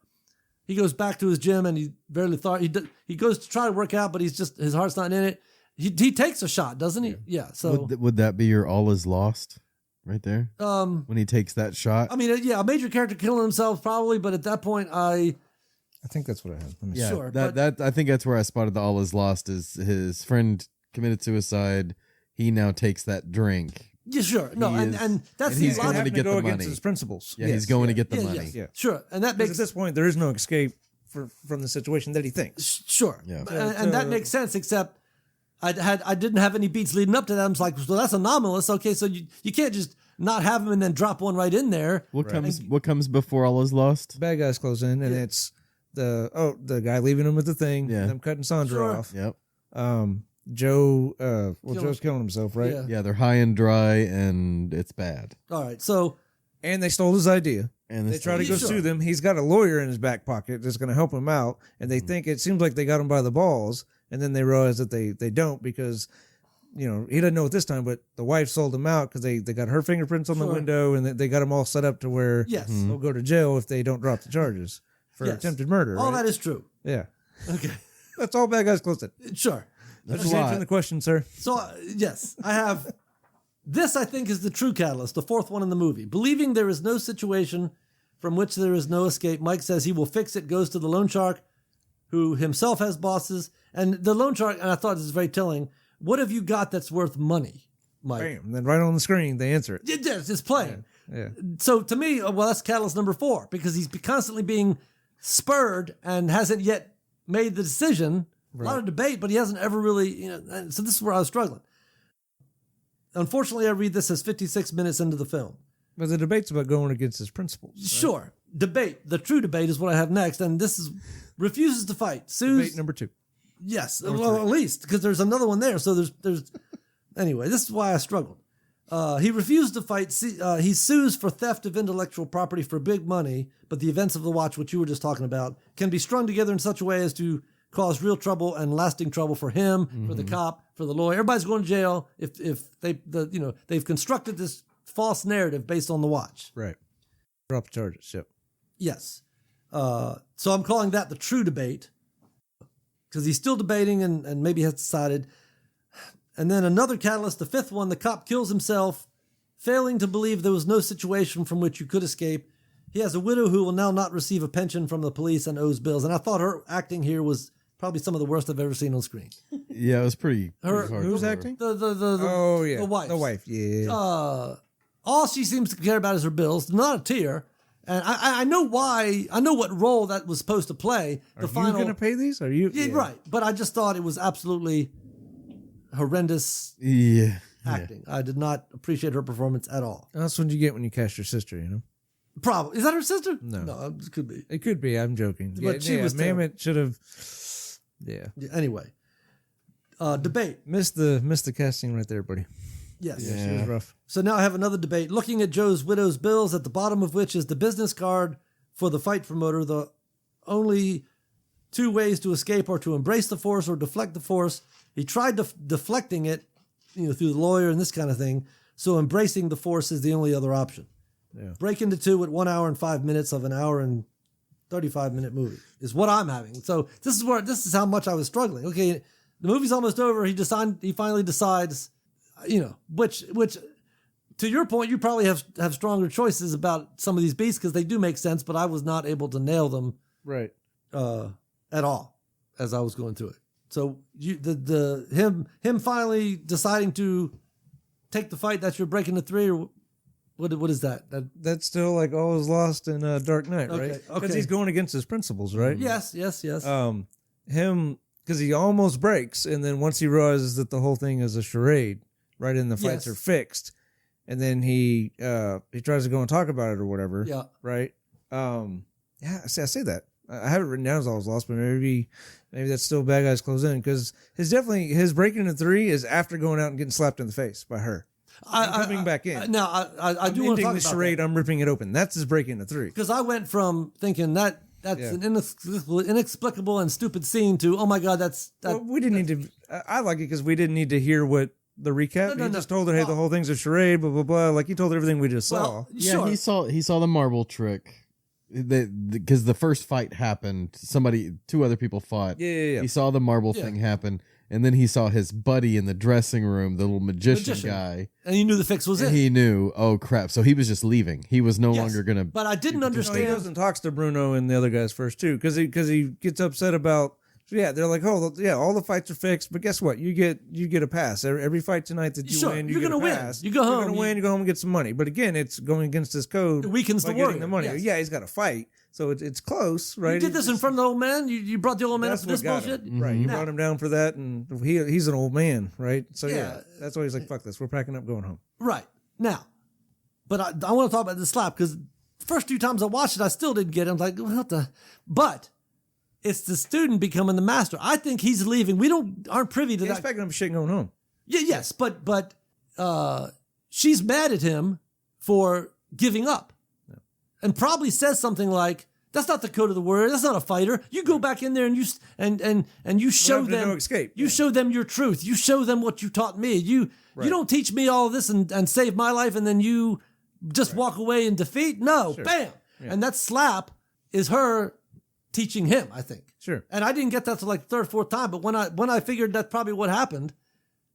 S1: he goes back to his gym and he barely thought he goes to try to work out, but his heart's not in it. He takes a shot, doesn't he? Yeah. So
S3: Would that be your all is lost right there? When he takes that shot?
S1: I mean, yeah, a major character killing himself probably, but at that point,
S2: I think that's what I have. Let me
S3: Yeah,
S2: see.
S1: Sure,
S3: that I think that's where I spotted the all is lost is his friend committed suicide. He now takes that drink.
S1: yeah, sure, no,
S3: He
S1: and
S3: is-
S1: that's
S3: and
S1: the
S3: he's
S2: He's
S3: going
S1: logic.
S3: to
S2: to
S3: get
S2: go
S3: the
S2: against
S3: money.
S2: his principles.
S3: Yeah, he's going to get the
S1: Yeah,
S3: money.
S1: yes.
S2: Yeah.
S1: Sure, and that
S2: Because
S1: makes
S2: at this point, there is no escape from the situation that he thinks.
S1: sure,
S3: Yeah.
S1: and that makes sense. Except I didn't have any beats leading up to that. I was like, well, that's anomalous. Okay, so you can't just not have him and then drop one right in there.
S3: What comes before all is lost?
S2: Bad guys close in, and it's the guy leaving him with the thing.
S3: Yeah.
S2: Them cutting Sandra
S1: Sure.
S2: off.
S3: Yep.
S2: Joe.
S1: Killing-
S2: Joe's killing himself, right?
S1: Yeah.
S3: Yeah, they're high and dry, and it's bad.
S1: All right, so
S2: And they stole his idea.
S3: And
S2: They
S3: this
S2: try to go
S1: Sure.
S2: sue them. He's got a lawyer in his back pocket that's going to help him out, and they think it seems like they got him by the balls, and then they realize that they don't because. You know, he doesn't know it this time, but the wife sold him out because they got her fingerprints on the
S1: Sure.
S2: window, and they got him all set up to where
S1: yes,
S2: they'll go to jail if they don't drop the charges for
S1: Yes.
S2: attempted murder.
S1: all
S2: right?
S1: that is true.
S2: Yeah.
S1: Okay,
S2: That's all bad guys close in.
S1: sure.
S3: That's
S2: Just
S3: a lot.
S2: answering the question, sir.
S1: So yes, I have. This I think is the true catalyst, the fourth one in the movie. Believing there is no situation from which there is no escape, Mike says he will fix it. Goes to the loan shark, who himself has bosses, and the loan shark. And I thought this is very telling. What have you got that's worth money, Mike?
S2: Bam. And then right on the screen, they answer it.
S1: Yes, it's playing.
S2: Yeah.
S1: So to me, well, that's catalyst number 4 because he's constantly being spurred and hasn't yet made the decision. A lot of debate, but he hasn't ever really, and so this is where I was struggling. Unfortunately, I read this as 56 minutes into the film.
S2: But the debate's about going against his principles.
S1: Sure. Debate. The true debate is what I have next. And this is refuses to fight. Sues.
S2: Debate number 2.
S1: Yes. Well, at least because there's another one there. So there's anyway, this is why I struggled. He refused to fight. He sues for theft of intellectual property for big money, but the events of the watch, which you were just talking about, can be strung together in such a way as to cause real trouble and lasting trouble for him, for the cop, for the lawyer. Everybody's going to jail if they've constructed this false narrative based on the watch.
S2: Right. Drop the charges. Yep.
S1: Yes. So I'm calling that the true debate because he's still debating and maybe has decided. And then another catalyst, the fifth one, the cop kills himself, failing to believe there was no situation from which you could escape. He has a widow who will now not receive a pension from the police and owes bills. And I thought her acting here was probably some of the worst I've ever seen on screen.
S3: Yeah, it was pretty.
S1: Her-
S3: pretty
S2: Who's
S3: hardcore.
S2: acting?
S1: The
S2: Yeah.
S1: the wife.
S2: The wife. Yeah.
S1: All she seems to care about is her bills, not a tear. And I know why. I know what role that was supposed to play.
S2: Are you going to pay these? Are you?
S1: Yeah, right. But I just thought it was absolutely horrendous
S3: Yeah.
S1: acting. I did not appreciate her performance at all.
S2: That's what you get when you cast your sister, you know?
S1: Probably. Is that her sister?
S2: No.
S1: It could be.
S2: It could be. I'm joking.
S1: But she was
S2: Mamet should have. Yeah.
S1: Yeah, anyway. Debate.
S2: Missed the casting right there, buddy.
S1: Yes.
S2: Yeah, she was rough.
S1: So now I have another debate. Looking at Joe's widow's bills, at the bottom of which is the business card for the fight promoter. The only two ways to escape are to embrace the force or deflect the force. He tried deflecting it, through the lawyer and this kind of thing. So embracing the force is the only other option.
S2: Yeah.
S1: Break into 2 at 1 hour and 5 minutes of an hour and 35-minute movie is what I'm having. So this is how much I was struggling. Okay, the movie's almost over. He finally decides, which to your point, you probably have stronger choices about some of these beats because they do make sense, but I was not able to nail them
S2: Right.
S1: at all as I was going through it. So him finally deciding to take the fight, that's your break into 3, or what is that?
S2: That's still like all is lost in Dark Knight, right?
S1: Okay,
S2: Because
S1: okay.
S2: he's going against his principles, right?
S1: Yes.
S2: And him because he almost breaks, and then once he realizes that the whole thing is a charade, right? And the fights
S1: Yes.
S2: are fixed, and then he tries to go and talk about it or whatever.
S1: Yeah.
S2: Right. Yeah. I say that. I have it written down as I was lost, but maybe that's still Bad Guys Close In, because his breaking into 3 is after going out and getting slapped in the face by her. Coming back in.
S1: Now, I do
S2: I'm
S1: want to
S2: ending
S1: talk
S2: the
S1: about
S2: charade.
S1: that.
S2: I'm ripping it open. That's his breaking into 3.
S1: Because I went from thinking that's
S2: Yeah.
S1: an inexplicable and stupid scene to, oh my God, that.
S2: Well, we didn't need to. I like it because we didn't need to hear what the recap.
S1: No,
S2: he
S1: no.
S2: just told her, "Hey, the whole thing's a charade." Blah blah blah. Like he told her everything we just saw.
S1: well,
S3: Yeah,
S1: sure.
S3: he saw the marble trick. Because the first fight happened, two other people fought.
S2: Yeah.
S3: He saw the marble
S1: Yeah.
S3: thing happen, and then he saw his buddy in the dressing room, the little magician guy.
S1: And you knew the fix was
S3: And
S1: in.
S3: he knew, oh crap! So he was just leaving. He was no
S1: Yes.
S3: longer gonna.
S1: But I didn't
S2: No, he
S1: understand.
S2: goes and talks to Bruno and the other guys first too, because he gets upset about. Yeah, they're like, oh yeah, all the fights are fixed, but guess what? You get a pass every fight tonight that you
S1: Sure,
S2: win.
S1: you're
S2: get
S1: gonna
S2: a
S1: win.
S2: pass.
S1: You go
S2: You're
S1: home,
S2: gonna
S1: you-
S2: win. You go home and get some money. But again, it's going against his code.
S1: It weakens
S2: by
S1: the
S2: getting
S1: warrior,
S2: the money.
S1: yes.
S2: Yeah, he's got to fight, so it's close, right?
S1: You did this in front of the old man? You brought the old man up
S2: That's
S1: for this
S2: what got
S1: bullshit?
S2: him. Right, you
S1: Now-
S2: brought him down for that, and he's an old man, right? So yeah,
S1: Yeah.
S2: that's why he's like, "Fuck this, we're packing up, going home."
S1: Right. Now, but I want to talk about the slap because the first 2 times I watched it, I still didn't get it. I'm like, what the? But it's the student becoming the master. I think he's leaving. We aren't privy to
S2: He's
S1: that.
S2: packing up shit and going home.
S1: Yeah, yes, but she's mad at him for giving up, and probably says something like, "That's not the code of the warrior. That's not a fighter. You go back in there and you show
S2: happened to
S1: them
S2: No Escape?
S1: You
S2: Yeah.
S1: show them your truth. You show them what you taught me. You don't teach me all of this and save my life, and then you just walk away in defeat. No, bam, and that slap is her teaching him, I think.
S2: Sure.
S1: And I didn't get that till like 3rd, 4th time. But when I figured that's probably what happened,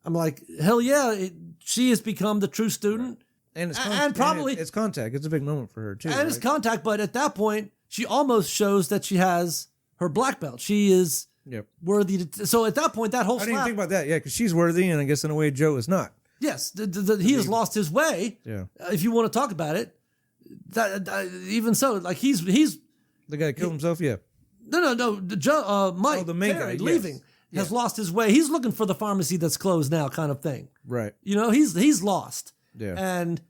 S1: I'm like, hell yeah, she has become the true student.
S2: And it's
S1: And probably-
S2: it's contact. It's a big moment for her too.
S1: And it's
S2: right?
S1: contact, but at that point, she almost shows that she has her black belt. She is
S2: Yep.
S1: worthy to. So at that point, that whole
S2: I didn't even
S1: slap.
S2: think about that. Yeah, because she's worthy, and I guess in a way Joe is not.
S1: Yes, he has lost his way.
S2: Yeah.
S1: If you want to talk about it, even so, like he's
S2: The guy killed himself. Yeah.
S1: no. Mike,
S2: the main
S1: Terry,
S2: guy, yes.
S1: leaving has lost his way. He's looking for the pharmacy that's closed now, kind of thing.
S2: Right.
S1: You know, he's lost.
S2: Yeah.
S1: And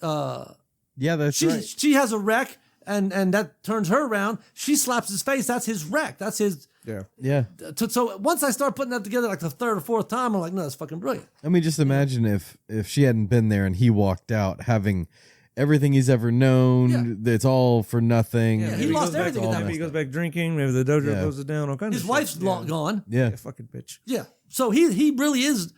S3: Yeah, that's right.
S1: she has a wreck, and that turns her around. She slaps his face. That's his wreck. That's his.
S2: Yeah.
S3: Yeah.
S1: So once I start putting that together, like the 3rd or 4th time, I'm like, no, that's fucking brilliant.
S3: I mean, just imagine if she hadn't been there and he walked out having everything he's ever known. It's all for nothing.
S1: Yeah, he
S2: Maybe
S1: lost
S2: goes back-
S1: everything at that
S2: Maybe he
S1: point.
S2: goes back drinking. Maybe the dojo
S3: Yeah.
S2: closes down. All kinds
S1: His
S2: of
S1: wife's
S2: shit.
S1: gone.
S3: Yeah.
S2: Yeah, fucking bitch.
S1: Yeah. So he really is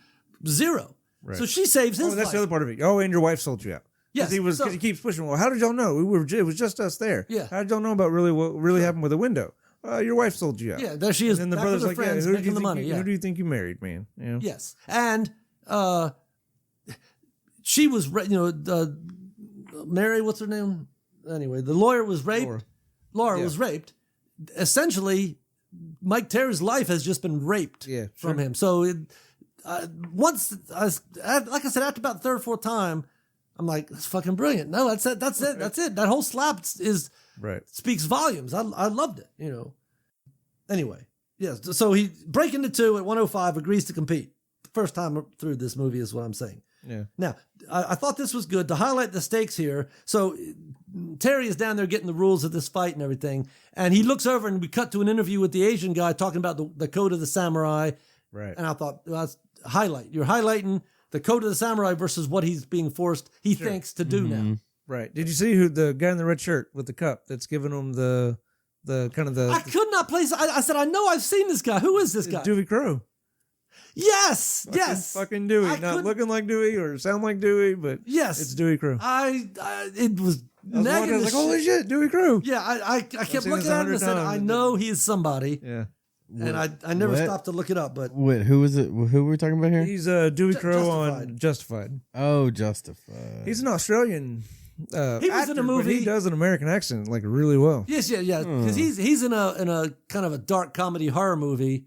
S1: zero. So she saves his
S2: Oh, that's
S1: life.
S2: the other part of it. Oh, and your wife sold you out.
S1: Yes,
S2: Because
S1: so-
S2: he keeps pushing. Well, how did y'all know? It was just us there.
S1: Yeah.
S2: How did y'all know about what really happened with the window? Your wife sold you out.
S1: Yeah, there she is.
S2: And then the
S1: back
S2: brother's
S1: with her
S2: like, yeah,
S1: friends,
S2: who do you
S1: making the
S2: think
S1: money.
S2: you,
S1: Yeah.
S2: who do you think you married, man? You know?
S1: Yes, and she was, Mary. What's her name? Anyway, the lawyer was raped. Laura
S2: Yeah.
S1: was raped. Essentially, Mike Terry's life has just been raped
S2: Yeah,
S1: from
S2: sure.
S1: him. So like I said, after about the 3rd, 4th time, I'm like, that's fucking brilliant. No, that's it. That's it. That's it. That whole slap
S2: Right.
S1: speaks volumes. I loved it. Anyway, yes. So he breaking the 2 at 105 agrees to compete. First time through this movie is what I'm saying.
S2: Yeah.
S1: Now, I thought this was good to highlight the stakes here. So Terry is down there getting the rules of this fight and everything. And he looks over and we cut to an interview with the Asian guy talking about the code of the samurai.
S2: Right.
S1: And I thought, well, that's highlight. You're highlighting the code of the samurai versus what he's being forced, he thinks, to do now.
S2: Right. Did you see who the guy in the red shirt with the cup that's giving him the kind of the
S1: I could not place. I said, I know I've seen this guy. Who is this guy?
S2: Dewey Crow?
S1: Yes, yes.
S2: Fucking Dewey.
S1: I
S2: Not
S1: couldn't-
S2: looking like Dewey or sound like Dewey, but
S1: Yes.
S2: it's Dewey Crow.
S1: It was
S2: I was watching, I
S1: nagging
S2: was
S1: the
S2: like, holy
S1: shit.
S2: shit, Dewey Crow.
S1: Yeah, I kept
S2: seen
S1: looking
S2: this
S1: at him and
S2: 100
S1: said,
S2: times.
S1: I know he is somebody.
S2: Yeah.
S1: And I never
S3: What?
S1: stopped to look it up, but
S3: Wait, who was it? Who were we talking about here?
S2: He's Dewey Crow on
S1: Justified.
S2: Justified.
S3: Oh, Justified.
S2: He's an Australian
S1: He was in a
S2: actor, but
S1: movie-
S2: he does an American accent like really well.
S1: yes, yeah, because he's in a kind of a dark comedy horror movie,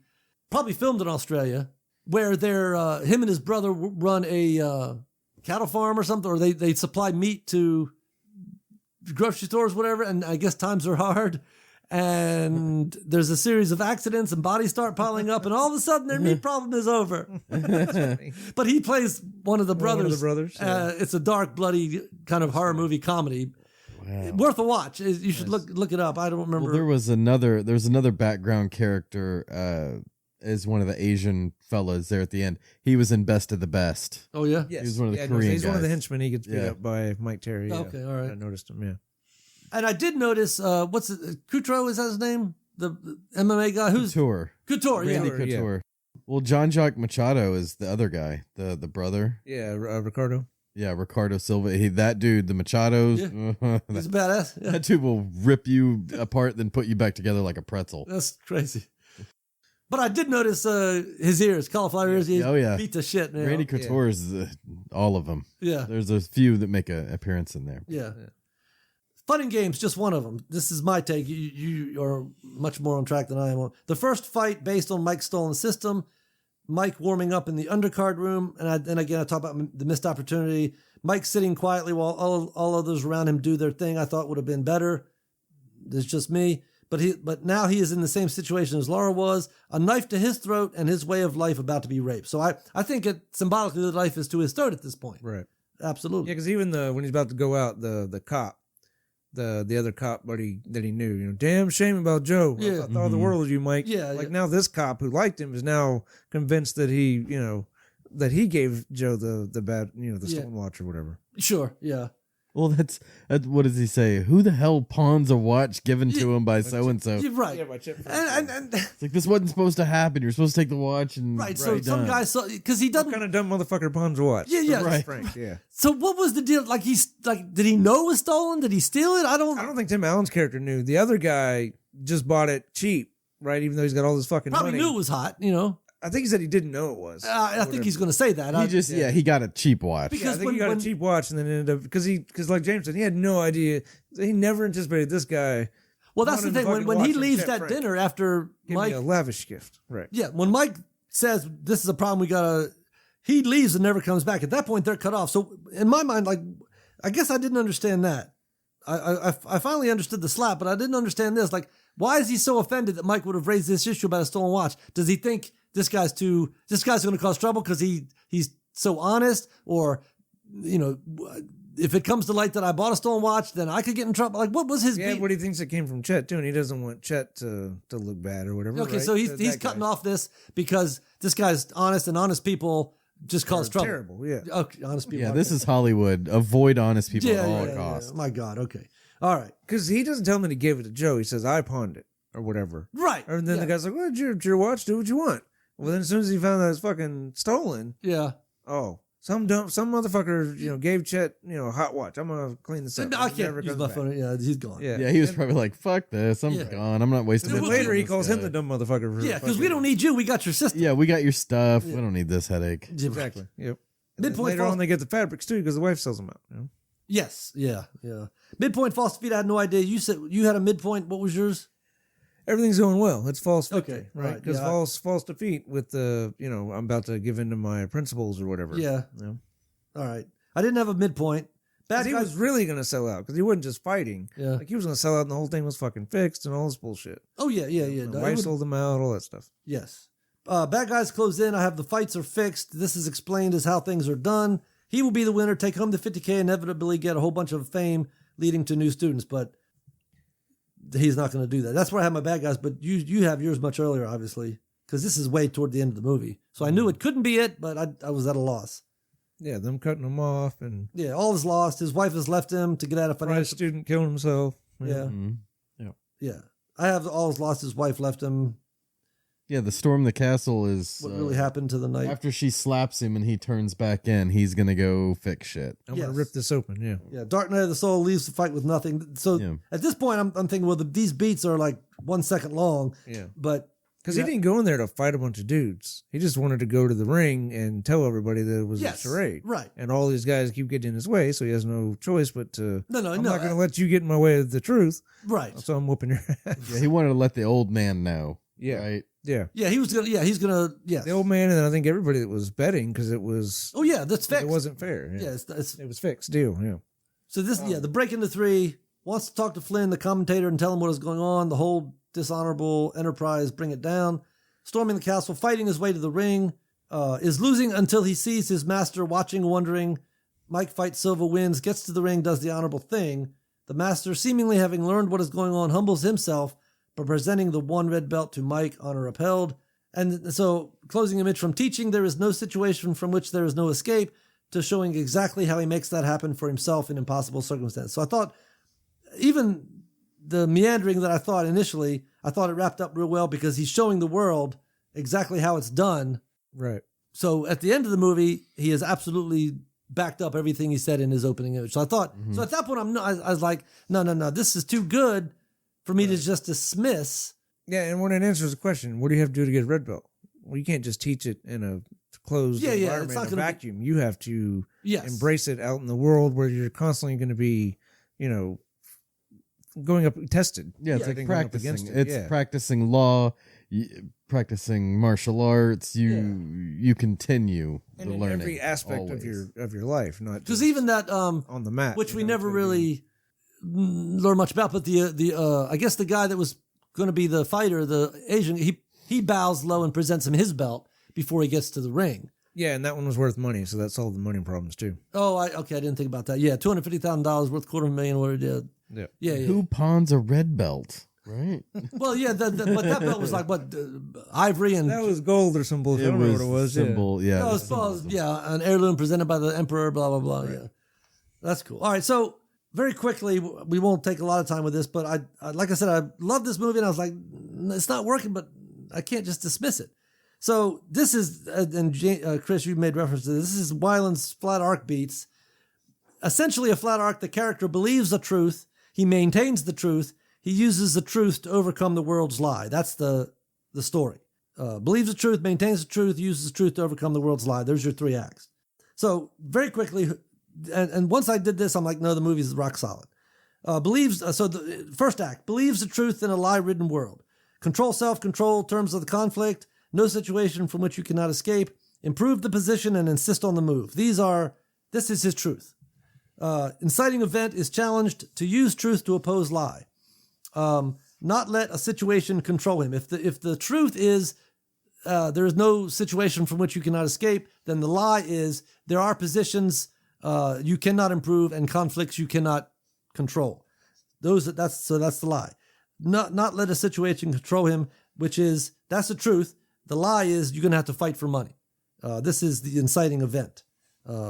S1: probably filmed in Australia, where they're him and his brother run a cattle farm or something, or they supply meat to grocery stores, whatever. And I guess times are hard, And there's a series of accidents and bodies start piling up, and all of a sudden their meat problem is over. But he plays one of the brothers.
S2: One of the brothers, yeah.
S1: It's a dark, bloody kind of horror movie comedy. Worth a watch. You should look it up. I don't remember.
S3: Well, there was another background character as one of the Asian fellas there at the end. He was in Best of the Best.
S1: Oh yeah.
S2: Yes.
S3: He was one of the
S2: Yeah,
S3: Korean
S2: he's one of the
S3: guys.
S2: henchmen. He gets beat
S3: Yeah.
S2: up by Mike Terry. Yeah.
S1: Okay, all right.
S2: I noticed him. Yeah.
S1: And I did notice what's it? Kutro, is that his name? The MMA guy who's
S3: Couture.
S1: Couture. Yeah.
S3: Randy
S2: Couture, yeah.
S3: Couture. Well, John Jacques Machado is the other guy, the brother.
S2: Yeah, Ricardo.
S3: Yeah, Ricardo Silva. that dude, the Machados.
S1: He's a badass. Yeah.
S3: That dude will rip you apart, then put you back together like a pretzel.
S1: That's crazy. But I did notice his ears, cauliflower ears. He
S3: Oh, yeah.
S1: beat the shit. You know?
S3: Randy Couture is all of them.
S1: Yeah.
S3: There's a few that make an appearance in there.
S1: Yeah. Fun and Games, just one of them. This is my take. You are much more on track than I am. The first fight based on Mike's stolen system, Mike warming up in the undercard room, and again I talk about the missed opportunity. Mike sitting quietly while all others around him do their thing. I thought would have been better. It's just me. But now he is in the same situation as Laura was, a knife to his throat and his way of life about to be raped. So I think it symbolically the knife is to his throat at this point.
S2: Right.
S1: Absolutely.
S2: Yeah, because even when he's about to go out, the cop, the other cop buddy that he knew, damn shame about Joe.
S1: Yeah.
S2: I thought the world of you, Mike.
S1: Yeah,
S2: Like
S1: yeah.
S2: now this cop who liked him is now convinced that he gave Joe the bad, the
S1: Yeah.
S2: stolen watch or whatever.
S1: Sure. Yeah.
S3: Well, that's what does he say? Who the hell pawns a watch given to him by so and so?
S1: You're right.
S2: Yeah, my chip.
S1: And
S3: It's like this wasn't supposed to happen. You're supposed to take the watch and
S1: right. So
S3: be
S1: some
S3: done.
S1: guy saw because he
S2: What
S1: doesn't.
S2: kind of dumb motherfucker pawns a watch?
S1: Yeah, yeah.
S3: Right.
S2: Frank, yeah.
S1: So what was the deal? Like did he know it was stolen? Did he steal it? I
S2: I don't think Tim Allen's character knew. The other guy just bought it cheap, right? Even though he's got all this fucking
S1: probably
S2: money.
S1: knew it was hot. You know.
S2: I think he said he didn't know it was.
S1: I think he's going to say that.
S3: He got a cheap watch.
S1: Because
S2: Yeah, I think he got
S1: when-
S2: a cheap watch and then ended up because like James said, he had no idea. He never anticipated this guy.
S1: Well, that's the
S2: wanted to
S1: thing. When
S2: fucking
S1: he
S2: watch him
S1: leaves
S2: Chet
S1: that
S2: Frank.
S1: dinner after
S2: Give
S1: Mike,
S2: me a lavish gift, right?
S1: yeah, when Mike says this is a problem, we gotta. He leaves and never comes back. At that point, they're cut off. So in my mind, like, I guess I didn't understand that. I finally understood the slap, but I didn't understand this. Like, why is he so offended that Mike would have raised this issue about a stolen watch? Does he think this guy's going to cause trouble because he's so honest, or if it comes to light that I bought a stolen watch, then I could get in trouble. Like, what was his
S2: Yeah,
S1: beat?
S2: but he thinks it came from Chet too, and he doesn't want Chet to look bad or whatever.
S1: Okay,
S2: right?
S1: so he's
S2: That
S1: cutting
S2: guy.
S1: off this because this guy's honest, and honest people just cause trouble.
S2: Terrible, yeah.
S1: Okay, honest people.
S3: Yeah,
S1: okay.
S3: this is Hollywood. Avoid honest people
S1: yeah,
S3: at all
S1: yeah,
S3: costs.
S1: yeah. My God. Okay. All right.
S2: Because he doesn't tell him that he gave it to Joe. He says I pawned it or whatever.
S1: Right.
S2: And then
S1: yeah.
S2: the guy's like, "Well, it's your watch. Do what you want." Well, then as soon as he found that it's fucking stolen,
S1: Yeah.
S2: some motherfucker, gave Chet, a hot watch. I'm gonna clean this up.
S1: I
S2: It never
S1: can't use
S2: comes
S1: my
S2: back.
S1: phone. Yeah, he's gone.
S2: Yeah.
S3: Yeah, he was probably like, "Fuck this, I'm
S1: Yeah.
S3: gone. I'm not wasting."
S2: And then
S3: my time
S2: later
S3: with
S2: he
S3: this
S2: calls him
S3: guy."
S2: the dumb motherfucker. For
S1: Yeah, because we
S2: fucking-
S1: don't need you. We got your sister.
S3: Yeah, we got your stuff. We don't need this headache.
S2: Exactly. Yep. And then
S1: Midpoint
S2: later
S1: false-
S2: on, they get the fabrics too because the wife sells them out.
S1: Yes. Yeah. Yeah. Midpoint false defeat. I had no idea. You said you had a midpoint. What was yours?
S2: Everything's going well. It's false victory,
S1: Okay,
S2: right?
S1: right,
S2: Because
S1: yeah.
S2: false defeat with the I'm about to give in to my principles or whatever.
S1: Yeah.
S2: You know?
S1: All right. I didn't have a midpoint.
S2: 'Cause
S1: Bad
S2: he
S1: guys.
S2: was really gonna sell out because he wasn't just fighting.
S1: Yeah.
S2: Like he was gonna sell out and the whole thing was fucking fixed and all this bullshit.
S1: Oh yeah. Yeah. Yeah.
S2: The
S1: No, it
S2: wife
S1: would-
S2: sold them out, all that stuff.
S1: Yes. Bad guys close in. I have the fights are fixed. This is explained as how things are done. He will be the winner, take home the 50K, inevitably get a whole bunch of fame leading to new students, but he's not going to do that. That's where I have my bad guys, but you have yours much earlier, obviously, because this is way toward the end of the movie. So I knew it couldn't be it, but I was at a loss.
S2: Yeah, them cutting them off and
S1: Yeah, all is lost. His wife has left him to get out of
S2: prize
S1: financial.
S2: student killing himself.
S1: Yeah,
S3: Mhm.
S1: yeah. I have all is lost. His wife left him.
S3: Yeah, the storm the castle is
S1: What really happened to the night?
S3: after she slaps him and he turns back in. He's gonna go fix shit.
S2: I'm
S1: Yes.
S2: gonna rip this open. Yeah.
S1: Yeah, Dark Knight of the Soul leaves the fight with nothing. So
S3: Yeah.
S1: at this point, I'm thinking, well, these beats are like 1 second long,
S2: Yeah.
S1: but
S2: Because
S1: Yeah.
S2: he didn't go in there to fight a bunch of dudes. He just wanted to go to the ring and tell everybody that it was
S1: yes,
S2: a charade.
S1: right?
S2: And all these guys keep getting in his way, so he has no choice but to.
S1: No,
S2: I'm not going to let you get in my way of the truth,
S1: right.
S2: so I'm whooping your ass.
S3: Yeah, he wanted to let the old man know.
S2: Yeah.
S3: Right.
S2: Yeah.
S1: Yeah, he was gonna. Yeah, he's gonna. Yes.
S2: The old man, and then I think everybody that was betting because it was.
S1: Oh yeah, that's fixed.
S2: It wasn't fair. Yeah.
S1: Yeah, it's
S2: It was fixed deal. Yeah.
S1: so this. Yeah, the break into three. wants to talk to Flynn, the commentator, and tell him what is going on. The whole dishonorable enterprise bring it down. Storming the castle, fighting his way to the ring, is losing until he sees his master watching, wondering. Mike fights Silva, wins, gets to the ring, does the honorable thing. The master, seemingly having learned what is going on, humbles himself by presenting the one red belt to Mike, honor upheld. And so, closing image, from teaching there is no situation from which there is no escape, to showing exactly how he makes that happen for himself in impossible circumstances. So I thought, even the meandering that I thought initially, I thought it wrapped up real well because he's showing the world exactly how it's done.
S2: Right.
S1: So at the end of the movie, he has absolutely backed up everything he said in his opening image. So I thought, so at that point, I was like, no, this is too good for me to just dismiss.
S2: Yeah, and when it answers the question, what do you have to do to get a red belt? Well, you can't just teach it in a closed environment,
S1: it's not
S2: in a vacuum. You have to
S1: Yes.
S2: embrace it out in the world where you're constantly going to be, going up tested.
S3: Yeah, it's
S2: Everything
S3: like
S2: going up
S3: practicing.
S2: against it.
S3: It's
S2: Yeah.
S3: practicing law, practicing martial arts. You continue
S2: And
S3: the
S2: in
S3: learning
S2: every aspect
S3: always.
S2: of your life, not
S1: Because
S2: just
S1: even that,
S2: on the mat,
S1: which we
S2: it's
S1: never
S2: gonna be-
S1: really learn much about, but the I guess the guy that was going to be the fighter, the Asian, he bows low and presents him his belt before he gets to the ring.
S2: Yeah, and that one was worth money, so that solved the money problems too.
S1: Oh, I didn't think about that. Yeah, $250,000 worth $250,000. What it did.
S2: Yeah.
S1: Yeah.
S3: Who pawns a red belt? Right.
S1: Well, yeah, but that belt was like what ivory and
S2: That was gold or some bullshit. I don't know what it was.
S3: symbol. Yeah.
S1: no,
S3: the
S1: well,
S3: symbol.
S1: yeah, an heirloom presented by the emperor. Blah blah blah. Yeah, that's cool. All right, so very quickly, we won't take a lot of time with this, but I like I said, I love this movie, and I was like, it's not working, but I can't just dismiss it. So this is, and Chris, you made reference to this. This is Weiland's flat arc beats. Essentially, a flat arc. The character believes the truth. He maintains the truth. He uses the truth to overcome the world's lie. That's the story. Believes the truth, maintains the truth, uses the truth to overcome the world's lie. There's your 3 acts. So very quickly, and once I did this, I'm like, no, the movie's rock solid. So the first act, believes the truth in a lie-ridden world. Control self-control, terms of the conflict, no situation from which you cannot escape, improve the position and insist on the move. This is his truth. Inciting event is challenged to use truth to oppose lie. Not let a situation control him. If the truth is there is no situation from which you cannot escape, then the lie is there are positions you cannot improve and conflicts you cannot control. That's the lie. Not let a situation control him, which is that's the truth. The lie is you're gonna have to fight for money. This is the inciting event,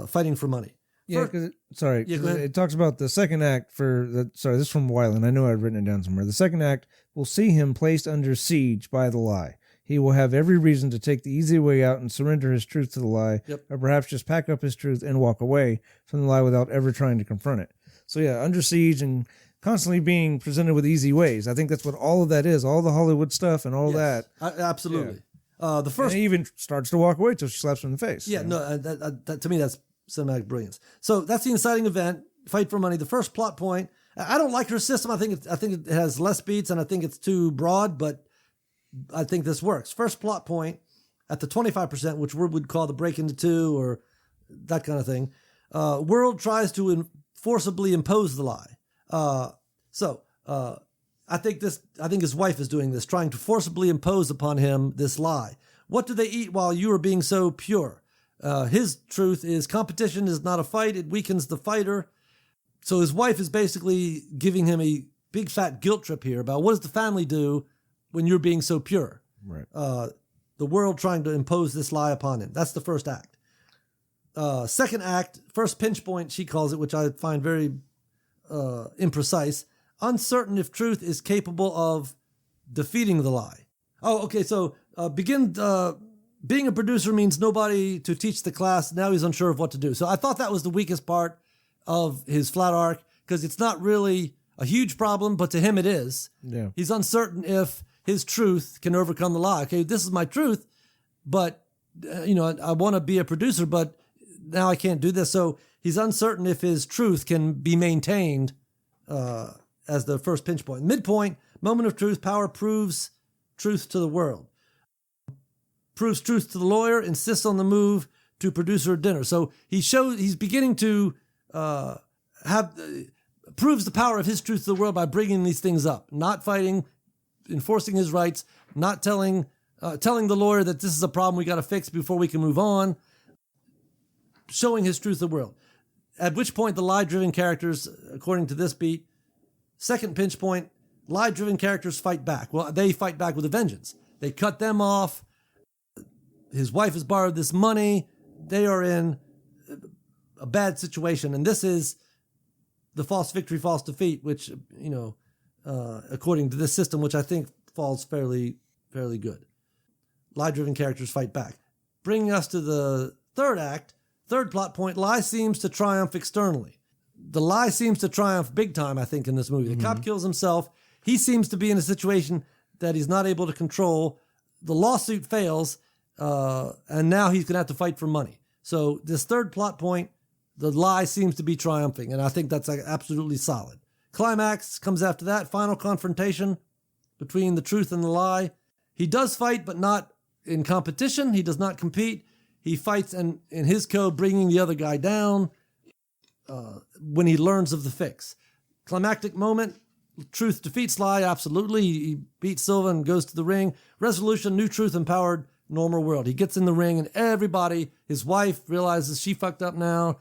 S1: fighting for money.
S2: Yeah, because
S1: Yeah, go ahead.
S2: it talks about the second act this is from Weiland. I know I've written it down somewhere. The second act will see him placed under siege by the lie. He will have every reason to take the easy way out and surrender his truth to the lie, or perhaps just pack up his truth and walk away from the lie without ever trying to confront it. So yeah, under siege and constantly being presented with easy ways. I think that's what all of that is, all the Hollywood stuff and all that.
S1: Absolutely. The
S2: And
S1: first,
S2: he even starts to walk away till she slaps him in the face.
S1: yeah, no, that, to me that's cinematic brilliance. So that's the inciting event, fight for money. The first plot point. I don't like her system. I think it has less beats, and I think it's too broad, but I think this works. First plot point at the 25%, which we would call the break into two or that kind of thing. World tries to forcibly impose the lie. I think his wife is doing this, trying to forcibly impose upon him this lie. What do they eat while you are being so pure? His truth is competition is not a fight. It weakens the fighter. So his wife is basically giving him a big fat guilt trip here about what does the family do when you're being so pure?
S2: Right.
S1: The world trying to impose this lie upon him. That's the first act. Second act, first pinch point, she calls it, which I find very imprecise. Uncertain if truth is capable of defeating the lie. Oh, okay. So being a producer means nobody to teach the class. Now he's unsure of what to do. So I thought that was the weakest part of his flat arc because it's not really a huge problem, but to him it is.
S2: Yeah.
S1: He's uncertain if his truth can overcome the lie. Okay, this is my truth, but I want to be a producer, but now I can't do this. So he's uncertain if his truth can be maintained as the first pinch point. Midpoint, moment of truth, power proves truth to the world. Proves truth to the lawyer, insists on the move to producer dinner. So he's beginning to proves the power of his truth to the world by bringing these things up, not fighting, enforcing his rights, not telling the lawyer that this is a problem we got to fix before we can move on, showing his truth to the world. At which point the lie-driven characters, according to this beat, second pinch point, lie-driven characters fight back. Well, they fight back with a vengeance. They cut them off. His wife has borrowed this money. They are in a bad situation. And this is the false victory, false defeat, which, according to this system, which I think falls fairly good. Lie-driven characters fight back. Bringing us to the third act, third plot point, lie seems to triumph externally. The lie seems to triumph big time, I think, in this movie. The cop kills himself. He seems to be in a situation that he's not able to control. The lawsuit fails, and now he's going to have to fight for money. So this third plot point, the lie seems to be triumphing, and I think that's absolutely solid. Climax comes after that, final confrontation between the truth and the lie. He does fight, but not in competition. He does not compete. He fights in his code, bringing the other guy down when he learns of the fix. Climactic moment, truth defeats lie, absolutely. He beats Silva and goes to the ring. Resolution, new truth empowered normal world. He gets in the ring and everybody, his wife realizes she fucked up now,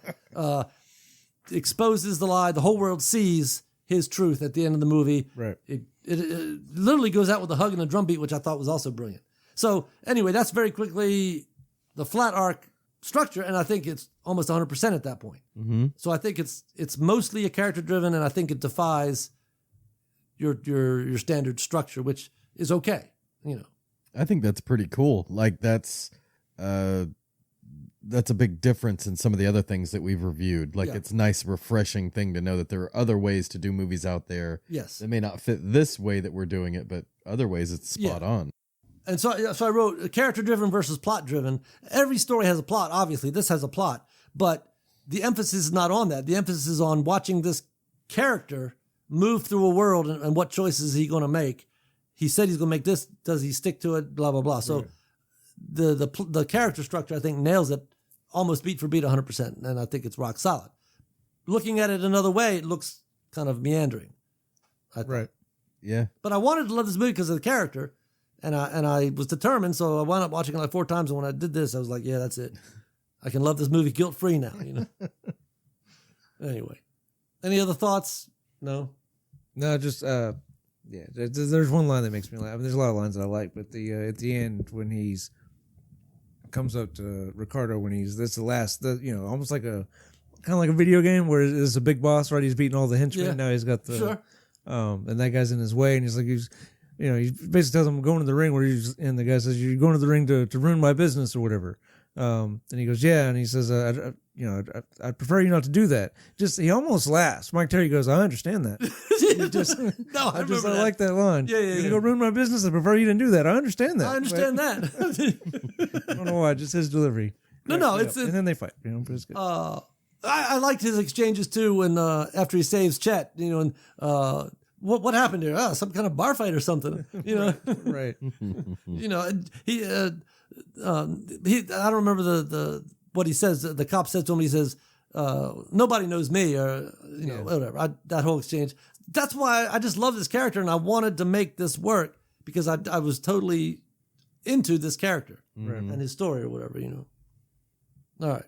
S1: exposes the lie. The whole world sees his truth at the end of the movie.
S2: Right.
S1: It literally goes out with a hug and a drum beat, which I thought was also brilliant. So anyway, that's very quickly the flat arc structure, and I think it's almost 100% at that point.
S3: Mm-hmm.
S1: So I think it's mostly a character driven, and I think it defies your standard structure, which is okay.
S3: I think that's pretty cool. Like that's a big difference in some of the other things that we've reviewed. Like it's a nice, refreshing thing to know that there are other ways to do movies out there.
S1: Yes,
S3: that may not fit this way that we're doing it, but other ways it's spot on.
S1: And so I wrote character driven versus plot driven. Every story has a plot. Obviously, this has a plot, but the emphasis is not on that. The emphasis is on watching this character move through a world and what choices is he going to make. He said he's going to make this. Does he stick to it? Blah, blah, blah. So the character structure, I think, nails it almost beat for beat 100%. And I think it's rock solid. Looking at it another way, it looks kind of meandering.
S2: Right.
S3: Yeah.
S1: But I wanted to love this movie because of the character. And I was determined, so I wound up watching it like 4 times. And when I did this, I was like, yeah, that's it. I can love this movie guilt-free now, Anyway. Any other thoughts? No?
S2: No, just there's one line that makes me laugh. I mean, there's a lot of lines that I like, but at the end when he's comes up to Ricardo that's the last, almost like kind of like a video game where it's a big boss, right? He's beating all the henchmen.
S1: Yeah.
S2: Now he's got the
S1: Sure.
S2: And that guy's in his way, and he basically tells him, I'm going to the ring, and the guy says, you're going to the ring to ruin my business or whatever. And he goes, yeah. And he says, I'd prefer you not to do that. He almost laughs. Mike Terry goes, I understand that. I like that line.
S1: Yeah,
S2: You're going to go ruin my business. I prefer you didn't do that. I understand that.
S1: I understand that.
S2: I don't know why, just his delivery.
S1: No,
S2: and then they fight. But it's good.
S1: I liked his exchanges too when after he saves Chet, and what happened here? Oh, some kind of bar fight or something,
S2: Right.
S1: He I don't remember the what he says. The cop says to him, he says, nobody knows me, or whatever. That whole exchange. That's why I just love this character, and I wanted to make this work because I was totally into this character and his story or whatever, All right.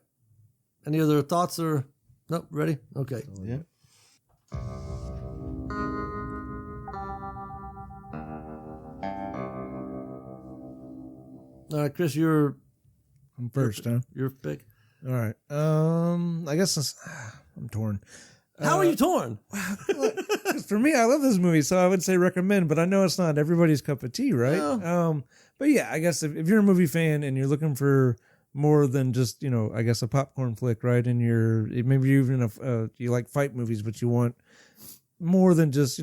S1: Any other thoughts or nope? Ready? Okay.
S3: Yeah.
S1: All right, Chris,
S2: I'm first, huh?
S1: your pick.
S2: All right. I guess I'm torn.
S1: How are you torn?
S2: For me, I love this movie, so I would say recommend, but I know it's not everybody's cup of tea, right?
S1: No.
S2: But yeah, I guess if you're a movie fan and you're looking for more than just, I guess a popcorn flick, right? And maybe even you like fight movies, but you want more than just,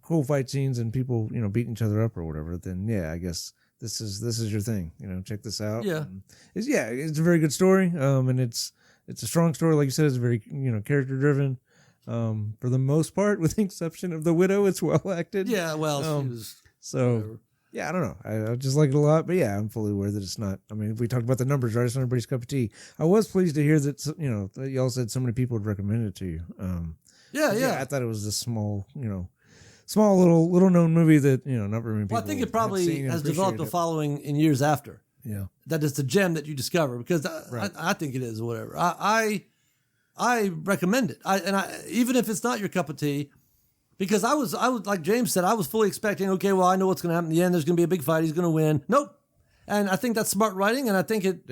S2: cool fight scenes and people, beating each other up or whatever, then yeah, I guess this is your thing. Check this out.
S1: Yeah.
S2: It's a very good story. And it's a strong story. Like you said, it's very, character driven. For the most part, with the exception of the widow, it's well acted.
S1: Yeah, well, she was
S2: so
S1: whatever.
S2: Yeah, I don't know. I just like it a lot, but yeah, I'm fully aware that it's not. I mean, if we talked about the numbers, right? It's not everybody's cup of tea. I was pleased to hear that that y'all said so many people would recommend it to you.
S1: Yeah.
S2: I thought it was a small, small little known movie that not very many people.
S1: Well, I think it
S2: have
S1: probably
S2: seen and
S1: has developed a
S2: appreciated.
S1: following in years after.
S2: Yeah,
S1: That is the gem that you discover because
S2: Right.
S1: I think it is or whatever. I recommend it. Even if it's not your cup of tea, because I was like James said, I was fully expecting. Okay, well, I know what's going to happen in the end. There's going to be a big fight. He's going to win. Nope. And I think that's smart writing. And I think it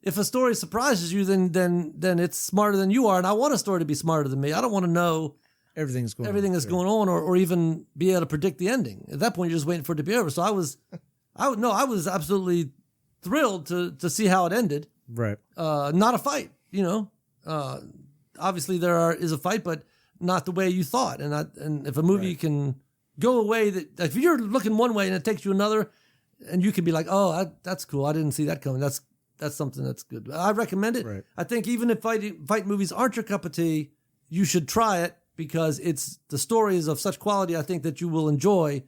S1: if a story surprises you, then it's smarter than you are. And I want a story to be smarter than me. I don't want to know
S2: everything that's
S1: going on or even be able to predict the ending. At that point, you're just waiting for it to be over. So I was absolutely thrilled to see how it ended.
S2: Right.
S1: Not a fight, obviously there is a fight, but not the way you thought. And if a movie can go away if you're looking one way and it takes you another, and you can be like, oh, that's cool. I didn't see that coming. That's something that's good. I recommend it.
S2: Right.
S1: I think even if fight movies aren't your cup of tea, you should try it because the story is of such quality. I think that you will enjoy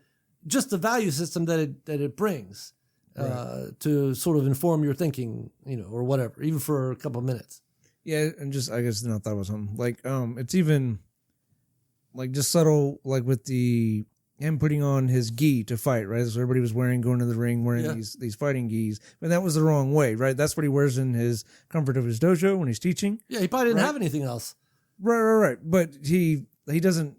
S1: just the value system that it brings to sort of inform your thinking, or whatever, even for a couple of minutes.
S2: Yeah, and just I guess I thought was something like it's even like just subtle, like with him putting on his gi to fight, right? So everybody was going to the ring wearing these fighting gis, but that was the wrong way, right? That's what he wears in his comfort of his dojo when he's teaching.
S1: Yeah, he probably didn't have anything else.
S2: Right. But he doesn't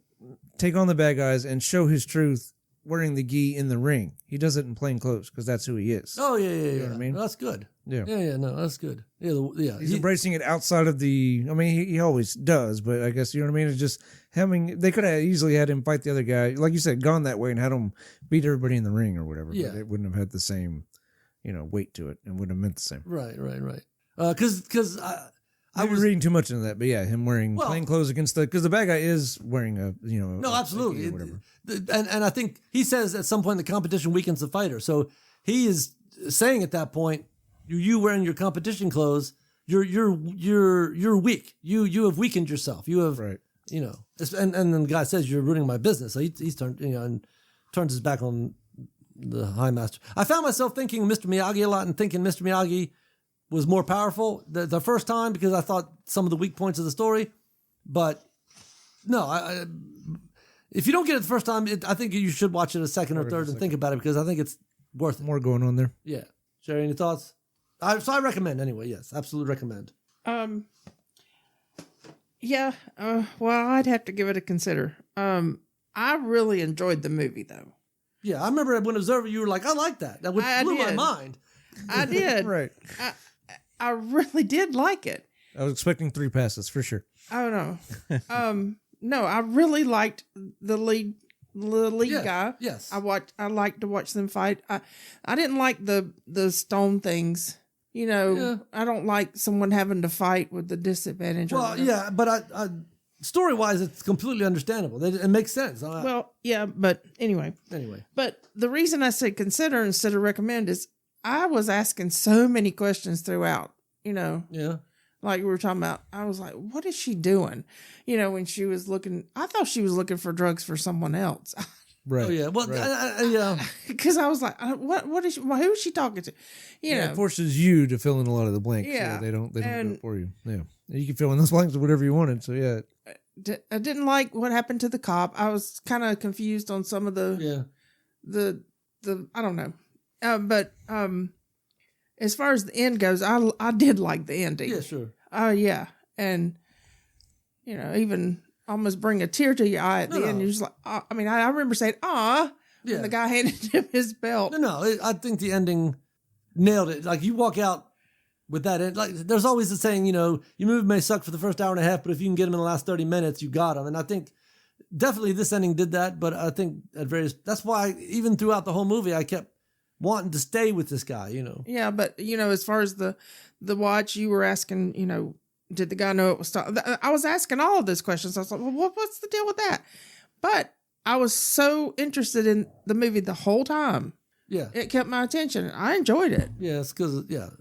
S2: take on the bad guys and show his truth wearing the gi in the ring. He does it in plain clothes because that's who he is.
S1: Oh yeah.
S2: You know what I mean?
S1: Well, that's good.
S2: Yeah.
S1: No, that's good. Yeah.
S2: He's embracing it outside of the. I mean, he always does, but I guess you know what I mean. It's just having. They could have easily had him fight the other guy, like you said, gone that way and had him beat everybody in the ring or whatever.
S1: Yeah.
S2: But it wouldn't have had the same, weight to it, and wouldn't have meant the same.
S1: Right. Because
S2: I was reading too much into that, but yeah, him wearing
S1: Well-
S2: plain clothes against because the bad guy is wearing a
S1: No,
S2: a
S1: absolutely.
S2: gi or whatever.
S1: And I think he says at some point the competition weakens the fighter. So he is saying at that point, you wearing your competition clothes, you're weak. You have weakened yourself. You have
S2: Right.
S1: and then the guy says you're ruining my business. So he's turned and turns his back on the High Master. I found myself thinking Mr. Miyagi a lot and thinking Mr. Miyagi was more powerful the first time because I thought some of the weak points of the story, but no, if you don't get it the first time, I think you should watch it a second or third and think about it because I think it's worth it.
S2: More going on there.
S1: Yeah. Sherry, any thoughts? So I recommend anyway. Yes, absolutely recommend.
S6: Yeah. Well, I'd have to give it a consider. I really enjoyed the movie though.
S1: Yeah, I remember when it was over, you were like, I like that. That
S6: I
S1: blew my
S6: did.
S1: mind.
S6: I did.
S2: Right.
S6: I really did like it.
S2: I was expecting 3 passes for sure.
S6: I don't know. No, I really liked the lead guy.
S1: Yes.
S6: I liked to watch them fight. I didn't like the stone things.
S1: Yeah.
S6: I don't like someone having to fight with the disadvantage. or
S1: Well,
S6: whatever.
S1: yeah, but I story-wise, it's completely understandable. It makes sense.
S6: Well, yeah, but anyway.
S1: Anyway.
S6: But the reason I said consider instead of recommend is I was asking so many questions throughout,
S1: Yeah.
S6: like we were talking about. I was like, what is she doing? When she was looking, I thought she was looking for drugs for someone else.
S2: Right.
S1: Oh, yeah. Well,
S2: right.
S1: yeah.
S6: Because I was like, what is she, who is she talking to?
S2: It forces you to fill in a lot of the blanks.
S6: Yeah.
S2: They don't do
S6: And-
S2: it for you. Yeah. You can fill in those blanks with whatever you wanted. So yeah.
S6: I didn't like what happened to the cop. I was kind of confused on some of the I don't know. But as far as the end goes, I did like the ending.
S1: Yeah, sure.
S6: Yeah. And, even almost bring a tear to your eye at the end. You're just like, I remember saying, "Ah,"
S1: Yeah.
S6: when the guy handed him his belt.
S1: No, I think the ending nailed it. Like you walk out with that end. Like there's always the saying, your movie may suck for the first hour and a half, but if you can get them in the last 30 minutes, you got them. And I think definitely this ending did that. But I think that's why even throughout the whole movie, I kept wanting to stay with this guy.
S6: Yeah, but as far as the watch, you were asking, did the guy know it was stop? I was asking all of those questions. I was like, well, what's the deal with that? But I was so interested in the movie the whole time.
S1: Yeah,
S6: It kept my attention. I enjoyed it.
S1: yeah. It's because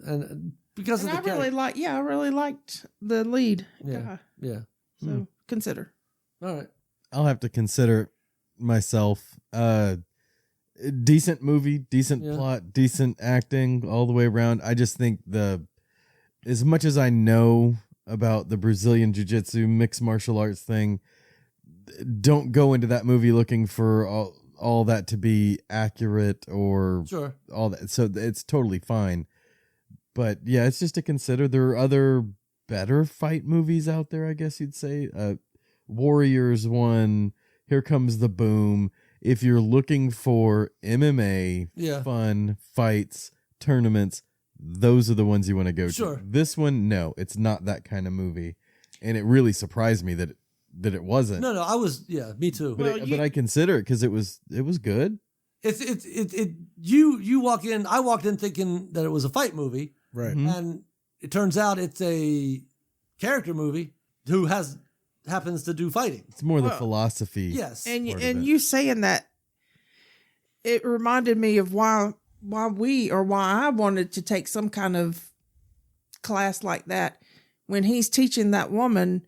S1: and because
S6: And
S1: of
S6: I
S1: the
S6: really liked the lead
S1: Yeah.
S6: guy.
S1: Yeah.
S6: So consider.
S1: All right.
S3: I'll have to consider myself. Decent movie, decent
S1: Yeah.
S3: plot, decent acting all the way around. I just think as much as I know about the Brazilian jiu-jitsu mixed martial arts thing. Don't go into that movie looking for all that to be accurate or
S1: Sure.
S3: all that. So it's totally fine. But yeah, it's just to consider. There are other better fight movies out there, I guess you'd say. Warriors one, Here Comes the Boom. If you're looking for MMA,
S1: Yeah.
S3: fun, fights, tournaments, those are the ones you want to go
S1: Sure.
S3: to. This one, no, it's not that kind of movie. And it really surprised me that it wasn't.
S1: No, I was, me too.
S3: But I consider it because it was good.
S1: You walk in, I walked in thinking that it was a fight movie,
S2: Right.
S3: Mhm.
S1: and it turns out it's a character movie who happens to do fighting.
S3: It's more the
S6: Well,
S3: philosophy.
S1: Yes.
S6: And
S3: part of
S6: and
S3: it.
S6: you saying that, it reminded me of why I wanted to take some kind of class like that. When he's teaching that woman,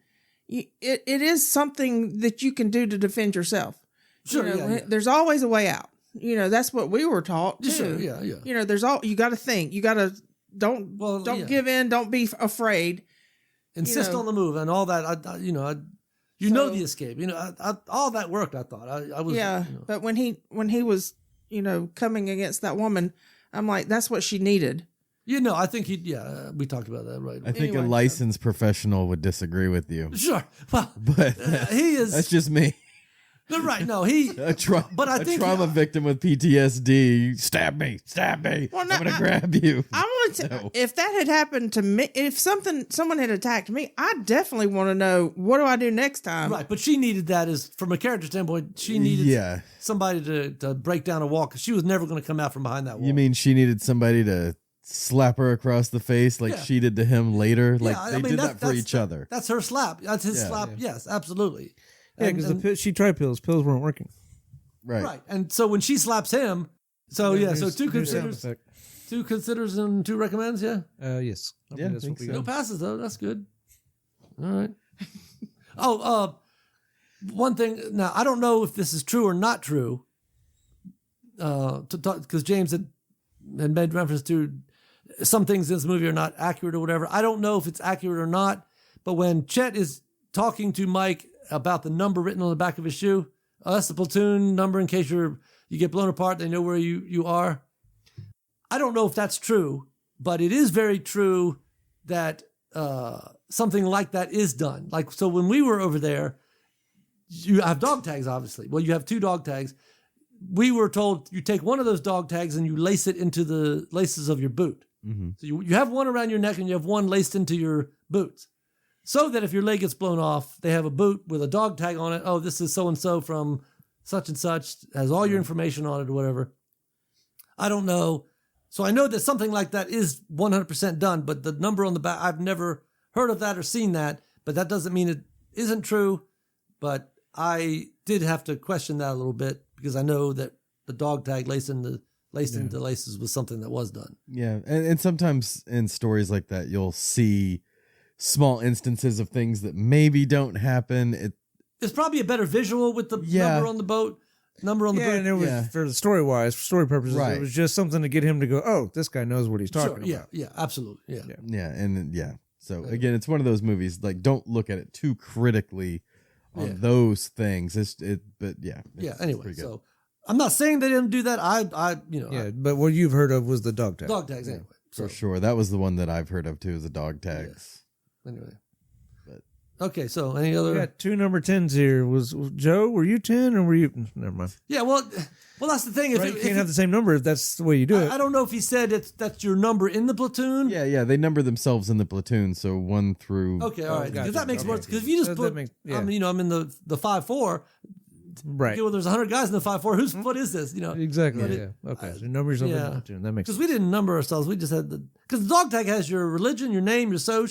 S6: it is something that you can do to defend yourself.
S1: Sure,
S6: You know,
S1: yeah.
S6: There's always a way out. You know, that's what we were taught too.
S1: Sure, yeah.
S6: You know, you got to think. You got to don't
S1: yeah.
S6: give in. Don't be afraid.
S1: Insist
S6: know.
S1: on the move and all that. You know
S6: So-
S1: the escape. You know, all that worked. I thought I was.
S6: Yeah,
S1: you know.
S6: but when he was, coming against that woman, I'm like, that's what she needed.
S1: I think we talked about that, right?
S3: I think
S6: Anyway,
S3: a licensed professional would disagree with you.
S1: Sure. Well,
S3: But
S1: he is.
S3: that's just me.
S1: Right. No, he. But I
S3: a
S1: think
S3: trauma victim with PTSD. Stab me.
S6: Well,
S3: I'm
S6: no,
S3: gonna grab you.
S6: I want to.
S3: No.
S6: If that had happened to me, if someone had attacked me, I definitely want to know, what do I do next time?
S1: Right, but she needed that as from a character standpoint. She needed
S3: Yeah.
S1: somebody to break down a wall because she was never going to come out from behind that wall.
S3: You mean she needed somebody to slap her across the face like
S1: Yeah.
S3: she did to him later? Like
S1: I
S3: they
S1: mean,
S3: did that for each other.
S1: That's her slap. That's his
S3: Yeah.
S1: slap. Yes, absolutely.
S2: Yeah,
S1: And-
S2: because she tried pills. Pills weren't working.
S3: Right.
S1: and so when she slaps him, so
S2: There's
S1: two
S2: new sound
S1: considers,
S2: effect.
S1: 2 considers and 2 recommends. Yeah,
S2: Yes. I
S3: Yeah,
S2: think that's
S3: think
S2: what we
S3: so.
S1: no
S2: got.
S1: passes though. That's good. All right. One thing. Now I don't know if this is true or not true. Because James had made reference to some things in this movie are not accurate or whatever. I don't know if it's accurate or not. But when Chet is talking to Mike about the number written on the back of his shoe, that's the platoon number in case you get blown apart. They know where you are. I don't know if that's true, but it is very true that something like that is done. Like, so when we were over there, you have dog tags, obviously. Well, you have 2 dog tags. We were told you take one of those dog tags and you lace it into the laces of your boot.
S3: Mm-hmm.
S1: So you have one around your neck and you have one laced into your boots. So that if your leg gets blown off, they have a boot with a dog tag on it. Oh, this is so-and-so from such and such, has all your information on it or whatever. I don't know. So I know that something like that is 100% done, but the number on the back, I've never heard of that or seen that, but that doesn't mean it isn't true. But I did have to question that a little bit because I know that the dog tag laced into laces was something that was done.
S3: Yeah. And sometimes in stories like that, you'll see small instances of things that maybe don't happen.
S1: It's probably a better visual with the
S3: Yeah.
S1: number on the boat, number on the
S2: Yeah,
S1: boat.
S2: and it was
S3: Yeah.
S2: for the story purposes.
S3: Right.
S2: It was just something to get him to go, oh, this guy knows what he's talking
S1: Sure,
S2: about.
S1: yeah, absolutely, yeah.
S3: Yeah. And yeah. So again, it's one of those movies, like, don't look at it too critically on
S1: Yeah.
S3: those things. But yeah.
S1: Yeah.
S3: it's
S1: Anyway,
S3: pretty good.
S1: so I'm not saying they didn't do that.
S2: Yeah, but what you've heard of was the dog tag.
S1: dog tags anyway. So
S3: For sure. That was the one that I've heard of too, is the dog tags.
S1: anyway,
S3: But-
S1: okay. So any
S2: We
S1: other?
S2: got 2 number 10s here. Was Joe? Were you 10 or were you? Never mind.
S1: Yeah. Well, that's the thing. If
S2: Right?
S1: it-
S2: You
S1: if
S2: can't
S1: it-
S2: have the same number if that's the way you do it.
S1: I don't know if he said that's your number in the platoon.
S3: Yeah. They number themselves in the platoon. So 1 through.
S1: Okay. All right. Because
S2: gotcha.
S1: that makes more.
S2: Okay.
S1: Because if you just
S2: That
S1: put,
S2: makes- yeah.
S1: I'm in the 5-4.
S2: Right.
S1: Okay, well, there's 100 guys in the 5-4. Whose foot is this?
S2: Exactly.
S1: But
S2: Yeah. Okay. So numbers on
S1: yeah.
S2: the platoon. That makes
S1: Because
S2: sense.
S1: we didn't number ourselves. We just had because the dog tag has your religion, your name, your soc,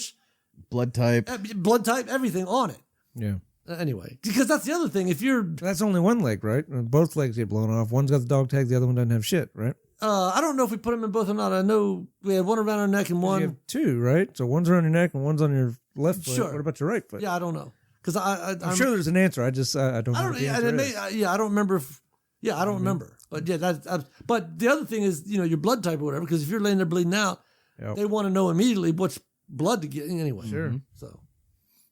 S3: Blood type.
S1: blood type, everything on it.
S2: Yeah.
S1: Anyway, because that's the other thing. If you're,
S2: That's only one leg, right? Both legs get blown off. One's got the dog tag. The other one doesn't have shit, right?
S1: I don't know if we put them in both or not. I know we had one around our neck and
S2: You
S1: one.
S2: have 2, right? So one's around your neck and one's on your left foot.
S1: Sure.
S2: What about your right foot?
S1: Yeah, I don't know because
S2: I'm sure there's an answer. I don't
S1: I
S2: know.
S1: don't.
S2: what the
S1: Yeah,
S2: answer
S1: it
S2: is.
S1: may, I don't remember. I don't remember. But yeah, but the other thing is your blood type or whatever. Because if you're laying there bleeding out,
S2: Yep.
S1: they want to know immediately which blood to get anyway.
S2: Sure.
S1: So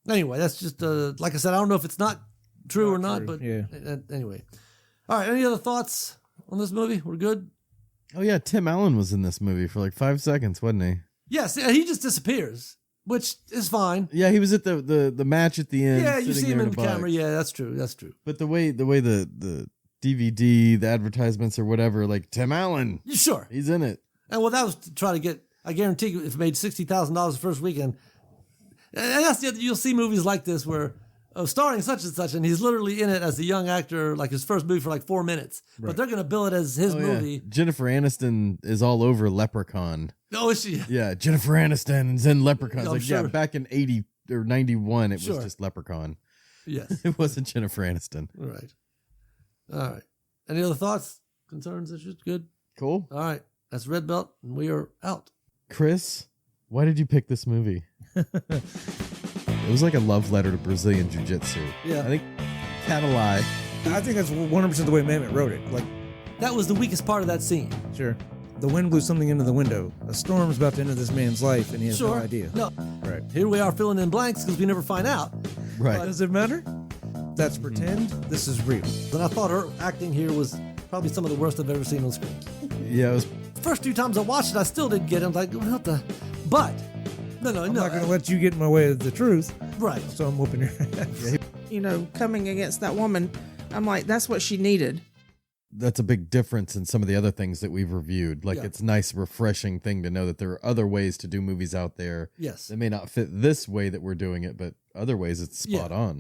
S1: anyway, that's just like I said, I don't know if it's not true or not,
S2: true,
S1: but
S2: yeah.
S1: Anyway. All right, any other thoughts on this movie? We're good?
S3: Oh yeah, Tim Allen was in this movie for like 5 seconds, wasn't he?
S1: Yes, he just disappears, which is fine.
S3: Yeah, he was at the match at the end.
S1: Yeah, you
S3: sitting
S1: see him
S3: there
S1: in the
S3: box.
S1: camera. Yeah, that's true.
S3: But the way the DVD, the advertisements or whatever, like Tim Allen,
S1: Sure.
S3: he's in it.
S1: And well, that was to try to get, I guarantee you, if it made $60,000 the first weekend. And that's the other, you'll see movies like this where, starring such and such, and he's literally in it as a young actor, like his first movie for like 4 minutes. But they're going to bill it as his
S3: Oh, yeah.
S1: movie.
S3: Jennifer Aniston is all over Leprechaun.
S1: Oh, is she?
S3: Yeah, Jennifer Aniston is in Leprechaun.
S1: I'm
S3: Like, yeah,
S1: sure.
S3: back in 80 or 91, it
S1: Sure.
S3: was just Leprechaun.
S1: Yes.
S3: It wasn't Jennifer Aniston.
S1: Right. All right. Any other thoughts, concerns, issues? Good.
S3: Cool.
S1: All right. That's Red Belt, and we are out.
S3: Chris, why did you pick this movie? It was like a love letter to Brazilian Jiu-Jitsu.
S1: Yeah.
S3: I think Catalai.
S2: I think that's 100% the way Mamet wrote it. Like,
S1: That was the weakest part of that scene.
S2: sure. The wind blew something into the window. A storm's about to enter this man's life, and he has
S1: Sure.
S2: no idea.
S1: No.
S2: Right.
S1: Here we are filling in blanks because we never find out.
S3: Right.
S2: Does it matter? That's pretend. This is real.
S1: And I thought her acting here was probably some of the worst I've ever seen on screen.
S3: Yeah, it was.
S1: First 2 times I watched it, I still didn't get it. I'm like, what the? But, no.
S2: I'm not going to let you get in my way of the truth,
S1: Right.
S2: so I'm whooping your ass.
S6: You know, coming against that woman, I'm like, that's what she needed.
S3: That's a big difference in some of the other things that we've reviewed. Like,
S1: Yeah.
S3: it's a nice, refreshing thing to know that there are other ways to do movies out there
S1: Yes.
S3: that may not fit this way that we're doing it, but other ways it's spot on.